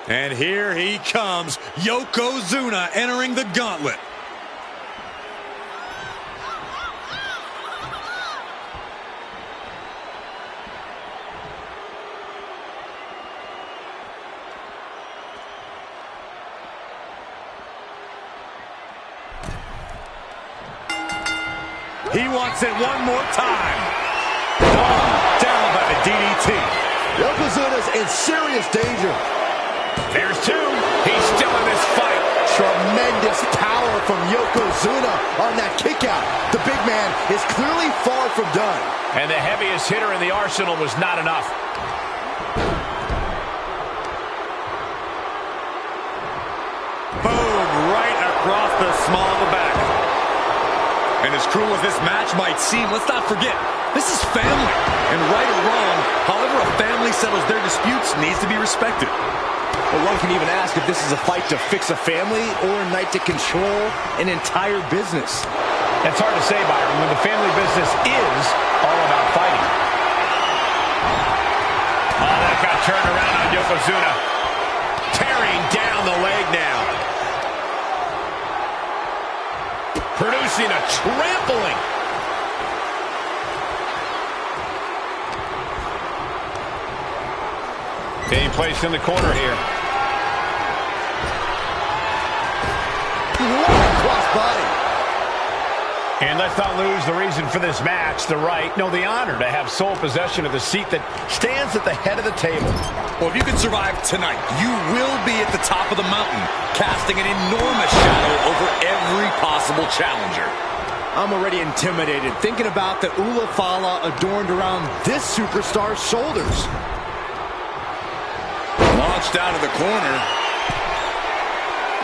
C: And here he comes, Yokozuna entering the gauntlet. He wants it one more time. Down by the DDT.
D: Yokozuna's in serious danger.
B: There's 2. He's still in this fight.
D: Tremendous power from Yokozuna on that kick out. The big man is clearly far from done.
B: And the heaviest hitter in the arsenal was not enough.
C: Boom, right across the small of the back. And as cruel as this match might seem, let's not forget, this is family. And right or wrong, however a family settles their disputes needs to be respected.
D: But one can even ask if this is a fight to fix a family or a night to control an entire business.
B: That's hard to say, Byron, when the family business is all about fighting. Oh, that got turned around on Yokozuna. Tearing down the leg now. forcing a trampling. Being placed in the corner here.
D: Crossbody.
B: And let's not lose the reason for this match, the right, no, the honor to have sole possession of the seat that stands at the head of the table.
C: Well, if you can survive tonight, you will be at the top of the mountain, casting an enormous shadow over every possible challenger.
D: I'm already intimidated thinking about the Ulafala adorned around this superstar's shoulders.
C: Launched out of the corner.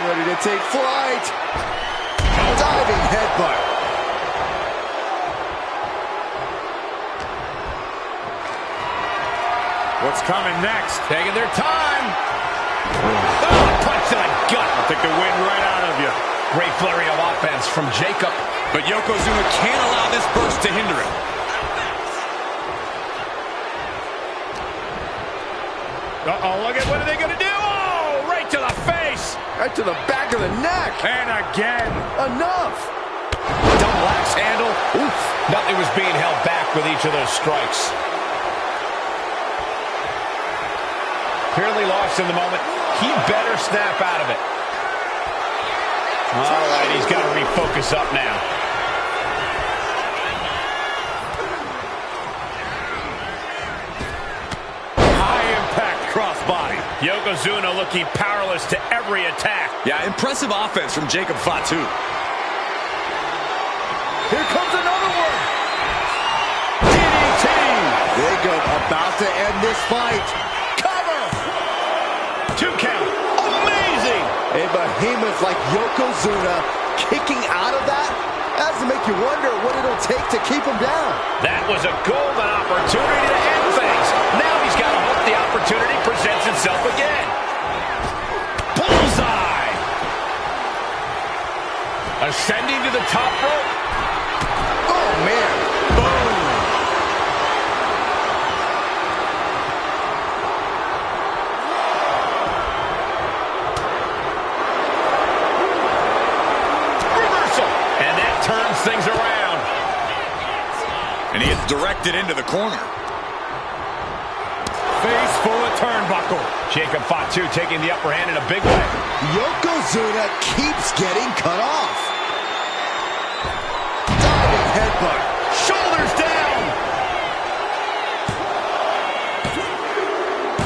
D: Ready to take flight. Diving headbutt.
B: What's coming next? Taking their time. Oh, punch to the gut. I'll take the wind right out of you. Great flurry of offense from Jacob.
C: But Yokozuna can't allow this burst to hinder him.
B: Uh-oh, look at what are they going to do? Oh, right to the face.
D: Right to the back of the neck.
B: And again.
D: Enough.
C: Double axe handle.
B: Oof. Nothing was being held back with each of those strikes. Clearly lost in the moment. He better snap out of it. All right, he's got to refocus up now. High impact crossbody. Yokozuna looking powerless to every attack.
C: Yeah, impressive offense from Jacob Fatu.
D: Here comes another one. DDT. Jacob about to end this fight. Cover.
B: 2 count. Amazing.
D: A behemoth like Yokozuna kicking out of that has to make you wonder what it'll take to keep him down.
B: That was a golden opportunity to end things. Now he's got to hope the opportunity presents itself again. Bullseye. Ascending to the top rope.
D: Oh, man.
B: Boom. Reversal. And that turns things around.
C: And he is directed into the corner.
B: Face full of turnbuckle. Jacob Fatu taking the upper hand in a big way.
D: Yokozuna keeps getting cut off. Diving headbutt.
B: Shoulders down.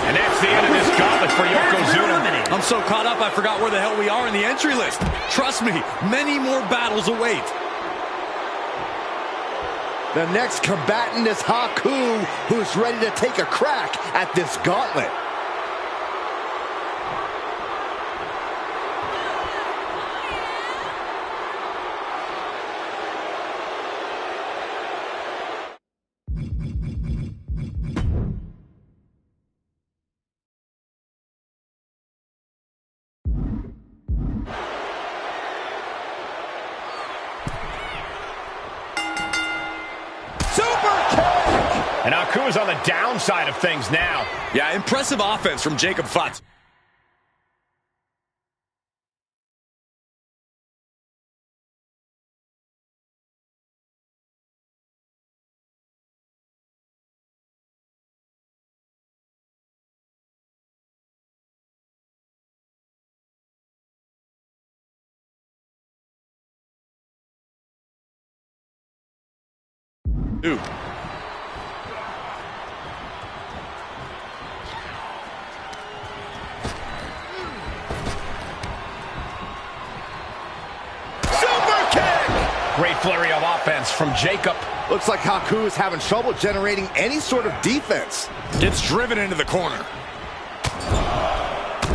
B: And that's the end of this gauntlet for Yokozuna.
C: I'm so caught up I forgot where the hell we are in the entry list. Trust me, many more battles await.
D: The next combatant is Haku, who's ready to take a crack at this gauntlet.
B: And Aku's on the downside of things now.
C: Yeah, impressive offense from Jacob Fatu. Super
B: kick! Great flurry of offense from Jacob.
D: Looks like Haku is having trouble generating any sort of defense.
C: Gets driven into the corner.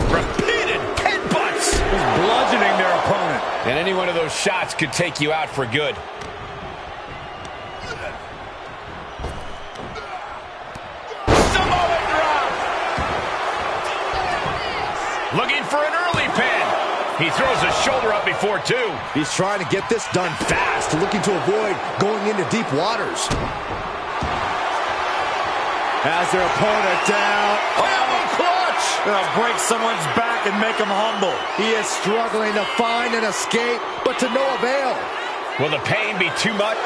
B: Repeated headbutts.
C: He's bludgeoning their opponent.
B: And any one of those shots could take you out for good. Samoa drop. Looking for an early pin. He throws his shoulder up before two.
D: He's trying to get this done fast, looking to avoid going into deep waters. Has their opponent down. Oh, clutch!
C: Gonna break someone's back and make him humble.
D: He is struggling to find an escape, but to no avail.
B: Will the pain be too much?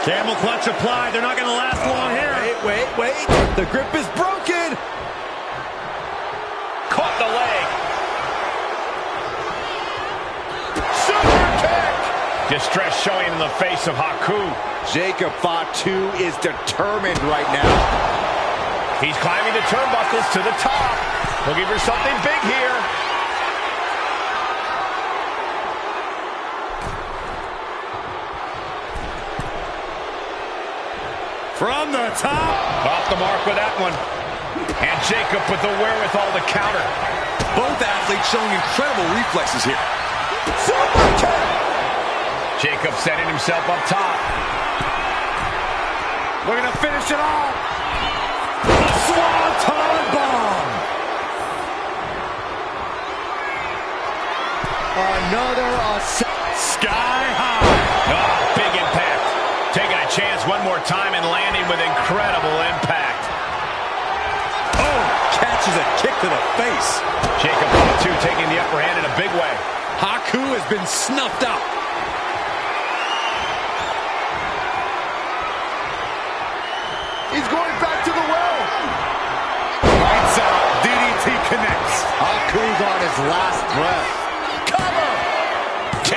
C: Camel clutch applied. They're not going to last long here.
D: Wait. The grip is broken.
B: Caught the leg. Super kick. Distress showing in the face of Haku.
D: Jacob Fatu is determined right now.
B: He's climbing the turnbuckles to the top. Looking for something big here.
C: From the top.
B: Off the mark with that one. And Jacob with the wherewithal to counter.
C: Both athletes showing incredible reflexes here.
D: Super kick.
B: Jacob setting himself up top.
C: Looking to finish it off. A swanton bomb.
D: Another
C: sky high.
B: Oh, big impact. Taking a chance one more time and landing with incredible impact.
C: Oh, catches a kick to the face.
B: Jacob Fatu taking the upper hand in a big way.
C: Haku has been snuffed out.
D: He's going back to the well.
C: Lights out. DDT connects.
D: Haku's on his last breath.
B: Cover. 2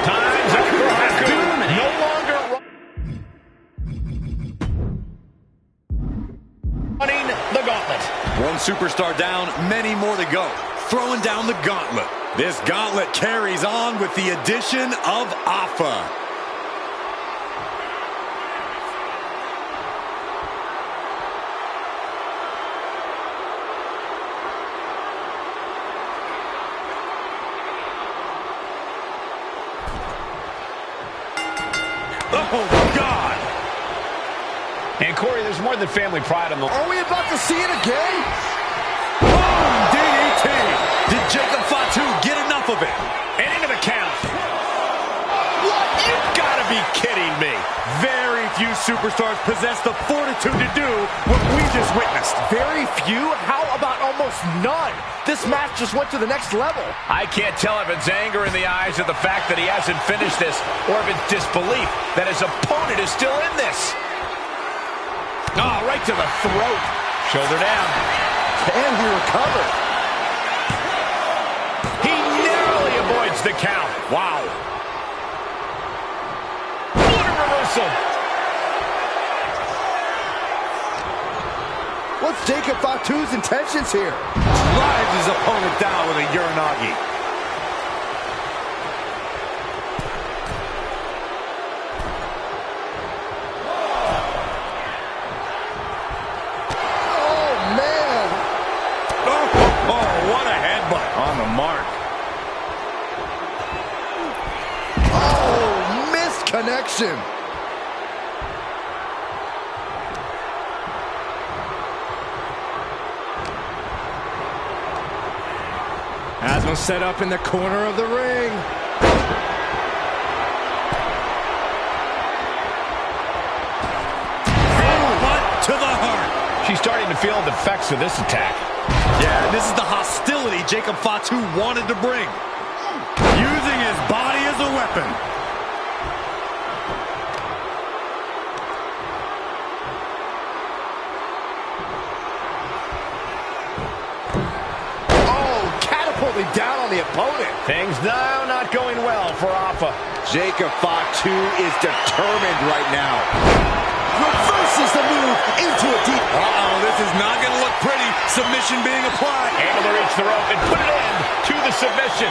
B: times up for Haku. No longer running the gauntlet.
C: One superstar down, many more to go. Throwing down the gauntlet. This gauntlet carries on with the addition of Alpha. Oh, God!
B: And Corey, there's more than family pride on the...
D: Are we about to see it again?
C: Boom! DDT! Did Jacob Fatu get enough of it?
B: And into the count. What? You've got to be kidding me.
C: Very few superstars possess the fortitude to do what we just witnessed.
D: Very few? How about almost none? This match just went to the next level.
B: I can't tell if it's anger in the eyes at the fact that he hasn't finished this, or if it's disbelief that his opponent is still in this. Oh, right to the throat. Shoulder down.
D: And he recovered.
B: He narrowly avoids the count. Wow. What a reversal.
D: What's Jacob Fatu's intentions here?
C: Drives his opponent down with a Uranagi.
D: Oh, man.
C: Oh, what a headbutt. On the mark.
D: Oh, missed connection.
C: Asma set up in the corner of the ring. Headbutt to the heart.
B: She's starting to feel the effects of this attack.
C: Yeah, this is the hostility Jacob Fatu wanted to bring. Using his body as a weapon.
D: Down on the opponent.
B: Things now not going well for Alpha.
D: Jacob Fatu is determined right now. Reverses the move into a deep...
C: Uh-oh, this is not going to look pretty. Submission being applied.
B: Able to reach the rope and put an end to the submission.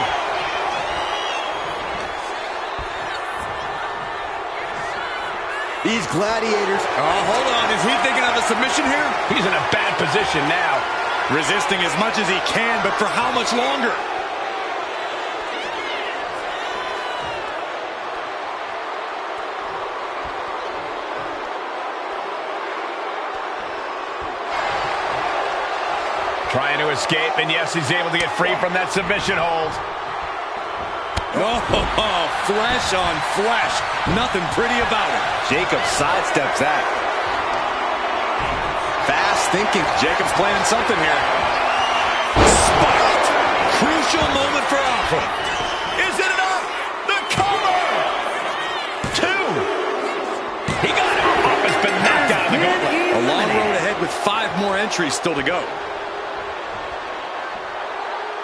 D: These gladiators...
C: Hold on. Is he thinking of a submission here?
B: He's in a bad position now.
C: Resisting as much as he can, but for how much longer?
B: Trying to escape, and yes, he's able to get free from that submission hold.
C: Oh, flesh on flesh. Nothing pretty about it.
D: Jacob sidesteps that.
C: Fast thinking. Jacob's planning something here. Spiked. Crucial moment for Alpha.
B: Is it enough? The cover!
C: entries still to go.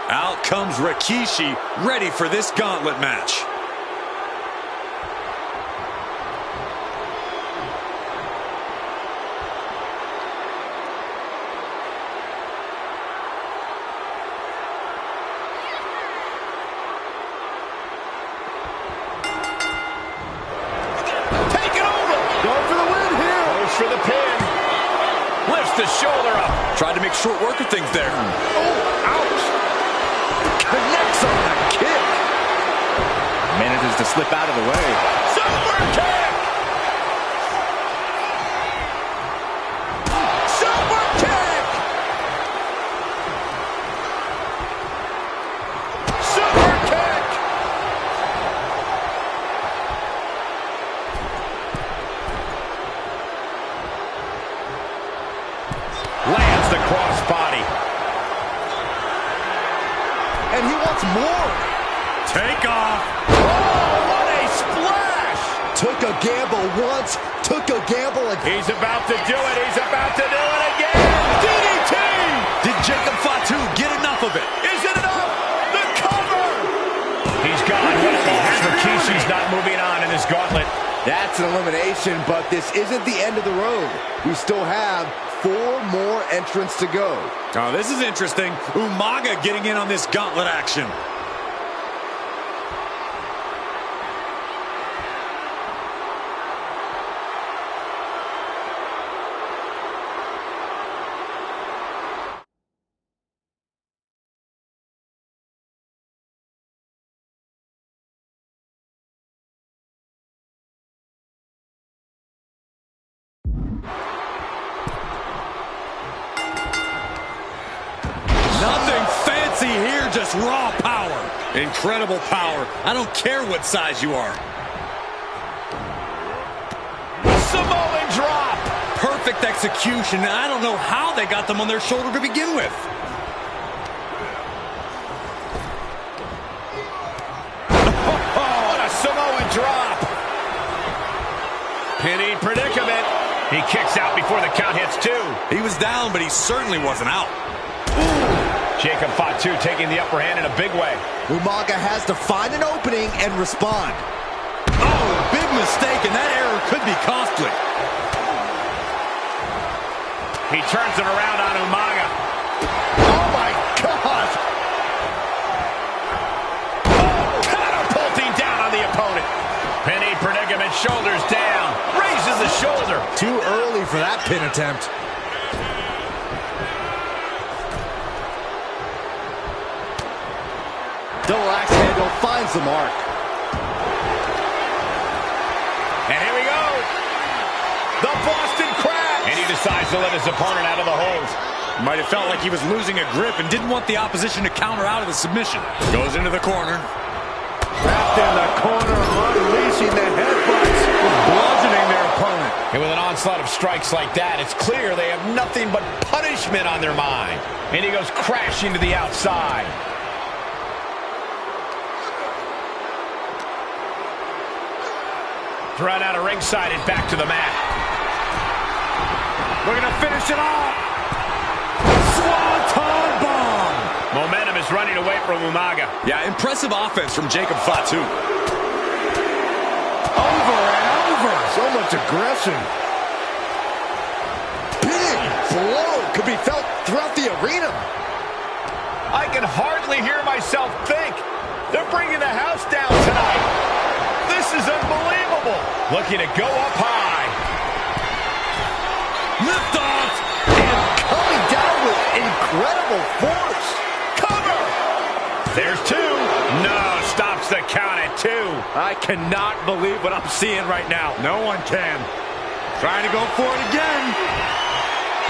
C: Out comes Rikishi, ready for this gauntlet match.
B: For the pin. Lifts the shoulder up.
C: Tried to make short work of things there.
D: Oh, ouch. Connects on the kick. Manages to slip out of the way.
B: Super kick. Super kick. Super kick. Lands the crossbody.
D: And he wants more.
C: Take off.
B: Oh, what a splash!
D: Took a gamble once, took a gamble again.
B: He's about to do it. He's about to do it again. DDT!
C: Did Jacob Fatu get enough of it?
B: Is it enough? The cover! He's gone. Rikishi's not moving on in this gauntlet.
D: That's an elimination, but this isn't the end of the road. We still have 4 more entrants to go.
C: Oh, this is interesting. Umaga getting in on this gauntlet action. Nothing fancy here, just raw power. Incredible power. I don't care what size you are.
B: Samoan drop.
C: Perfect execution. I don't know how they got them on their shoulder to begin with.
B: What a Samoan drop. Pinning predicament. He kicks out before the count hits 2.
C: He was down, but he certainly wasn't out.
B: Jacob Fatu taking the upper hand in a big way.
D: Umaga has to find an opening and respond.
C: Oh, big mistake, and that error could be costly.
B: He turns it around on Umaga.
D: Oh, my gosh.
B: Oh, catapulting down on the opponent. Penny predicament, shoulders down. Raises the shoulder.
D: Too early for that pin attempt. Double axe handle finds the mark.
B: And here we go. The Boston Crab. And he decides to let his opponent out of the hold.
C: Might have felt like he was losing a grip and didn't want the opposition to counter out of the submission. Goes into the corner.
D: Trapped in the corner, unleashing the headbutts, bludgeoning their opponent.
B: And with an onslaught of strikes like that, it's clear they have nothing but punishment on their mind. And he goes crashing to the outside. Thrown out of ringside and back to the mat.
C: We're going to finish it off. Swanton bomb.
B: Momentum is running away from Umaga.
C: Yeah, impressive offense from Jacob Fatu.
D: Over and over. So much aggression. Big blow could be felt throughout the arena.
B: I can hardly hear myself think. They're bringing the house down tonight. This is unbelievable. Looking to go up high.
C: Lift off.
D: And coming down with incredible force.
B: Cover. There's 2. No, stops the count at 2.
C: I cannot believe what I'm seeing right now. No one can. Trying to go for it again.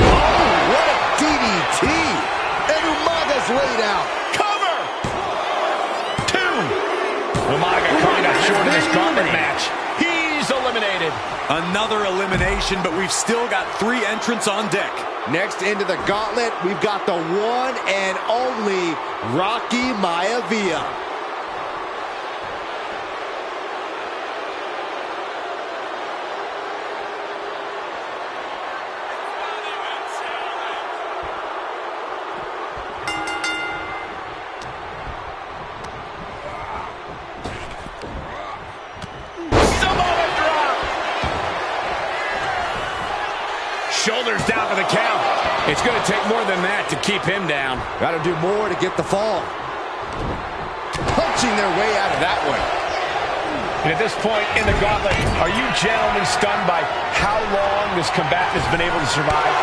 D: Oh, what a DDT. And Umaga's laid out.
B: Cover. 2. Umaga coming up short in this gauntlet match. He's eliminated.
C: Another elimination, but we've still got 3 entrants on deck.
D: Next into the gauntlet, we've got the one and only Rocky Maivia.
B: It's going to take more than that to keep him down.
D: Got to do more to get the fall. Punching their way out of that one.
B: And at this point in the gauntlet, are you gentlemen stunned by how long this combatant has been able to survive?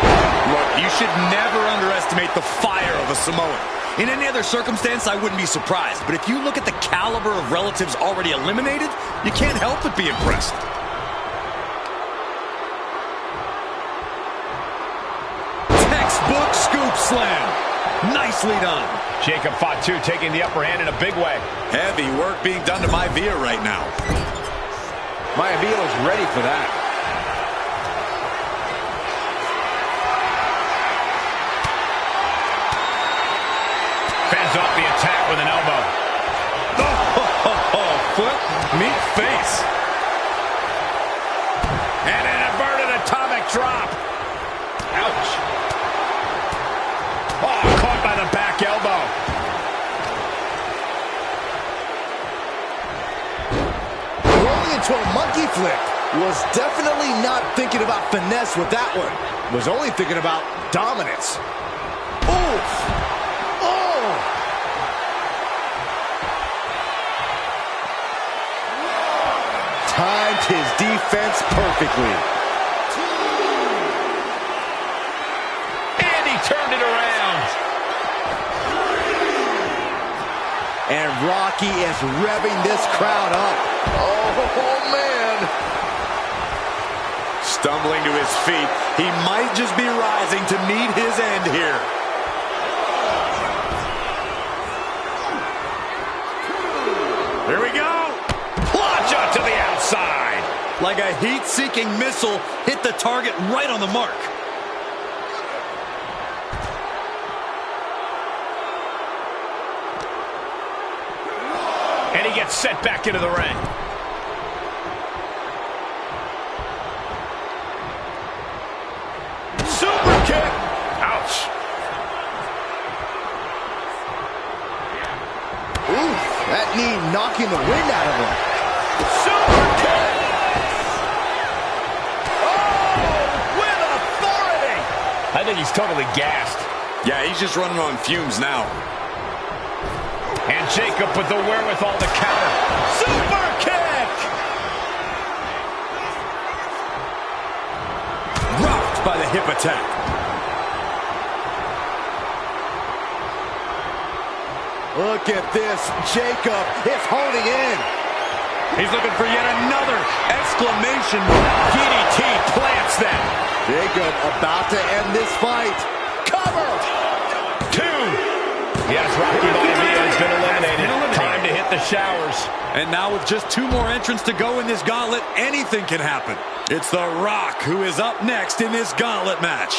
C: Look, you should never underestimate the fire of a Samoan. In any other circumstance, I wouldn't be surprised. But if you look at the caliber of relatives already eliminated, you can't help but be impressed. Textbook scoop slam. Nicely done.
B: Jacob Fatu taking the upper hand in a big way.
C: Heavy work being done to Maivia right now.
D: Maivia is ready for that.
B: Fends off the attack with an elbow.
C: Oh, foot, meet face.
B: And an inverted atomic drop. Ouch. Oh, caught by the back elbow.
D: Rolling into a monkey flip. Was definitely not thinking about finesse with that one. Was only thinking about dominance. Oof. Oh. Timed his defense perfectly.
B: And he turned it around.
D: And Rocky is revving this crowd up. Oh, man.
C: Stumbling to his feet. He might just be rising to meet his end here. Here we go.
B: Plancha to the outside.
C: Like a heat-seeking missile, hit the target right on the mark.
B: And he gets set back into the ring. Super kick. Ouch.
D: Ooh, that knee knocking the wind out of him.
B: Super kick. Oh, with authority. I think he's totally gassed.
C: Yeah, he's just running on fumes now.
B: And Jacob with the wherewithal to counter. Super kick!
C: Rocked by the hip attack.
D: Look at this. Jacob is holding in.
C: He's looking for yet another exclamation mark.
B: DDT plants them.
D: Jacob about to end this fight. Cover!
B: 2. Yes, Rocky Maivia has been eliminated. Time to hit the showers.
C: And now with just 2 more entrants to go in this gauntlet, anything can happen. It's The Rock who is up next in this gauntlet match.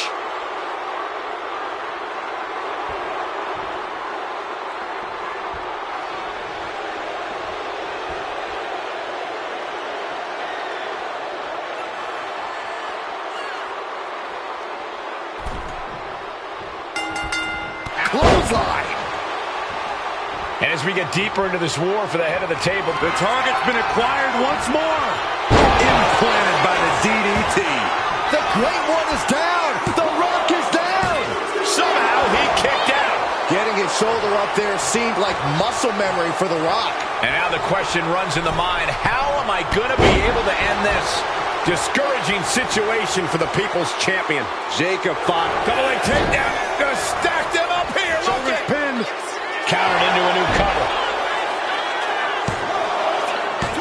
D: Clothesline.
B: And as we get deeper into this war for the head of the table,
C: The target's been acquired once more. Implanted by the DDT.
D: The Great One is down. The Rock is down.
B: somehow he kicked out.
D: Getting his shoulder up there seemed like muscle memory for The Rock.
B: And now the question runs in the mind, how am I going to be able to end this? Discouraging situation for the People's Champion.
D: Jacob fought.
B: Double leg takedown. Gonna stack them up here.
D: Shoulders pinned.
B: Countered into a new cover.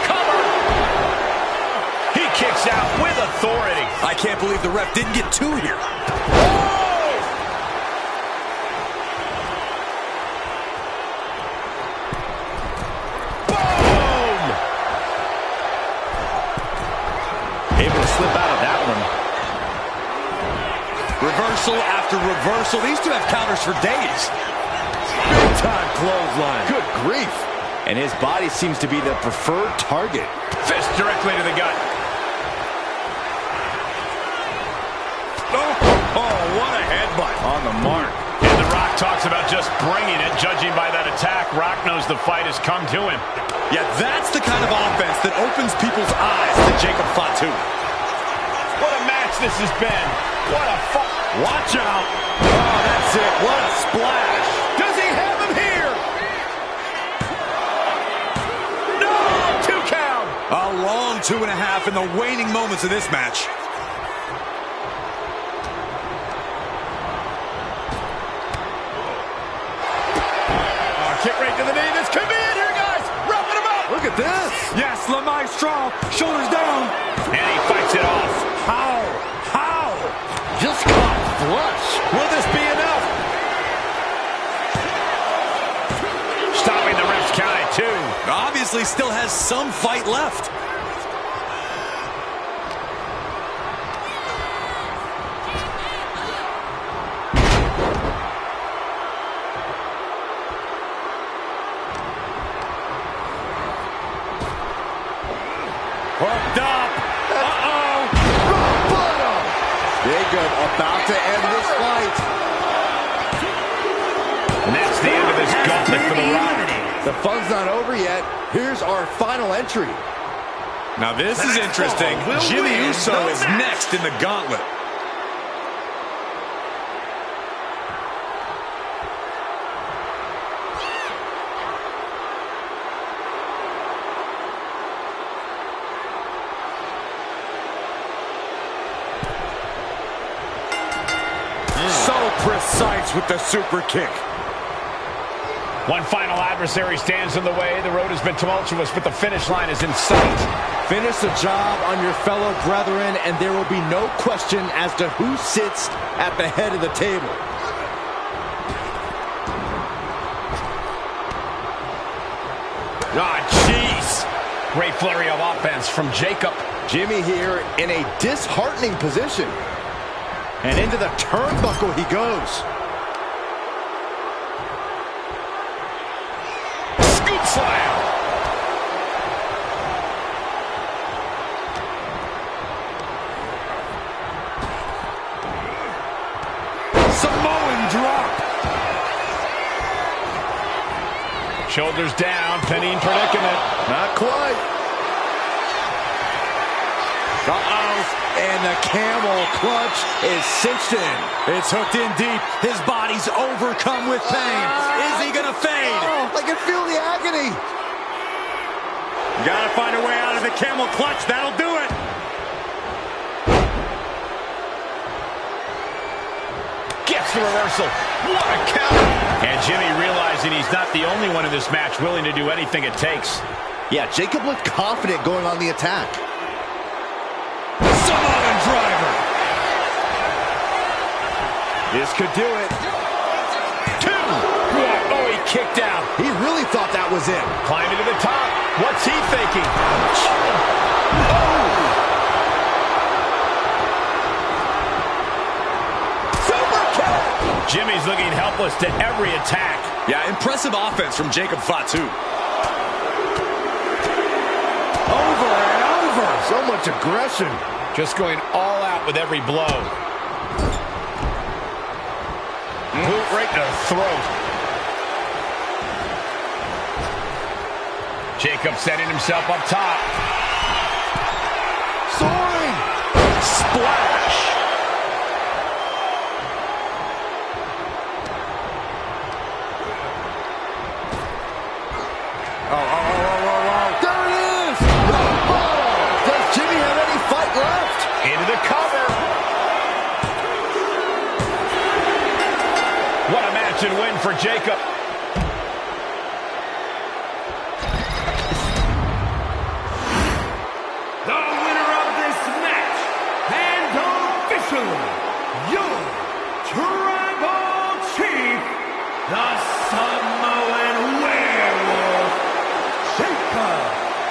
B: Cover. He kicks out with authority.
C: I can't believe the ref didn't get 2 here.
B: Able to slip out of that one.
C: Reversal after reversal. These two have counters for days. Big time clothesline.
D: Good grief. And his body seems to be the preferred target.
B: Fist directly to the gut.
C: Oh, what a headbutt.
D: On the mark.
B: And The Rock talks about just bringing it. Judging by that attack, Rock knows the fight has come to him.
C: Yeah, that's the kind of offense that opens people's eyes to Jacob Fatu.
B: What a match this has been. What a fight.
C: Watch out. Oh, that's it. What a splash.
B: Does he have him here? No! 2 count.
C: A long 2.5 in the waning moments of this match.
B: Kick right to the knee. This could be it here, guys. Wrapping him up.
D: Look at this.
C: Yes, La Maestro. Shoulders down.
B: And he fights it off.
C: How?
D: Just caught flush.
B: Will this be enough? Stopping the ref's count at 2.
C: Obviously still has some fight left. Hooked up. Uh-oh.
D: Rock bottom. Jacob about to end this fight.
B: And that's the end of this gauntlet for the Rock.
D: The fun's not over yet. Here's our final entry.
C: Now this is interesting. Jimmy Uso is next in the gauntlet. So precise with the super kick.
B: One final adversary stands in the way. The road has been tumultuous, but the finish line is in sight.
D: Finish the job on your fellow brethren, and there will be no question as to who sits at the head of the table.
B: Ah, jeez. Great flurry of offense from Jacob.
D: Jimmy here in a disheartening position. And into the turnbuckle he goes.
B: Scoop slam.
C: Samoan drop.
B: Shoulders down, pinning predicament.
D: Not quite. Uh-oh. And the camel clutch is cinched in.
C: It's hooked in deep. His body's overcome with pain. Is he gonna fade?
D: Oh, I can feel the agony.
C: Gotta find a way out of the camel clutch. That'll do it.
B: Gets the reversal. What a counter. And Jimmy realizing he's not the only one in this match willing to do anything it takes.
D: Yeah, Jacob looked confident going on the attack.
C: Samoan driver.
D: This could do it.
B: 2. What? Oh, he kicked out.
D: He really thought that was it.
B: Climbing to the top. What's he thinking? Oh! Super kick! Jimmy's looking helpless to every attack.
C: Yeah, impressive offense from Jacob Fatu.
D: Over and over. So much aggression.
B: Just going all out with every blow. Boot right to the throat. Jacob setting himself up top.
D: Soaring.
B: Splash.
D: Oh. There it is. Does Jimmy have any fight left?
B: Into the cover. What a match and win for Jacob.
A: The winner of this match, and officially, your tribal chief, the Samoan werewolf, Jacob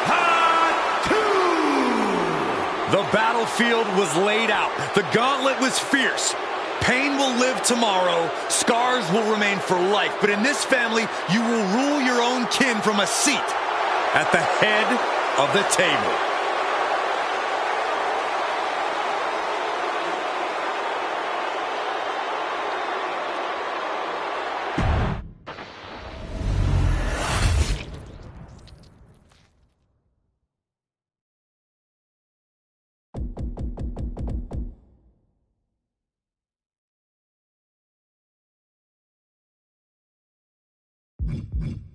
A: Fatu.
C: The battlefield was laid out. The gauntlet was fierce. Pain will live tomorrow. Scars will remain for life. But in this family, you will rule your own kin from a seat at the head of the table.
E: you.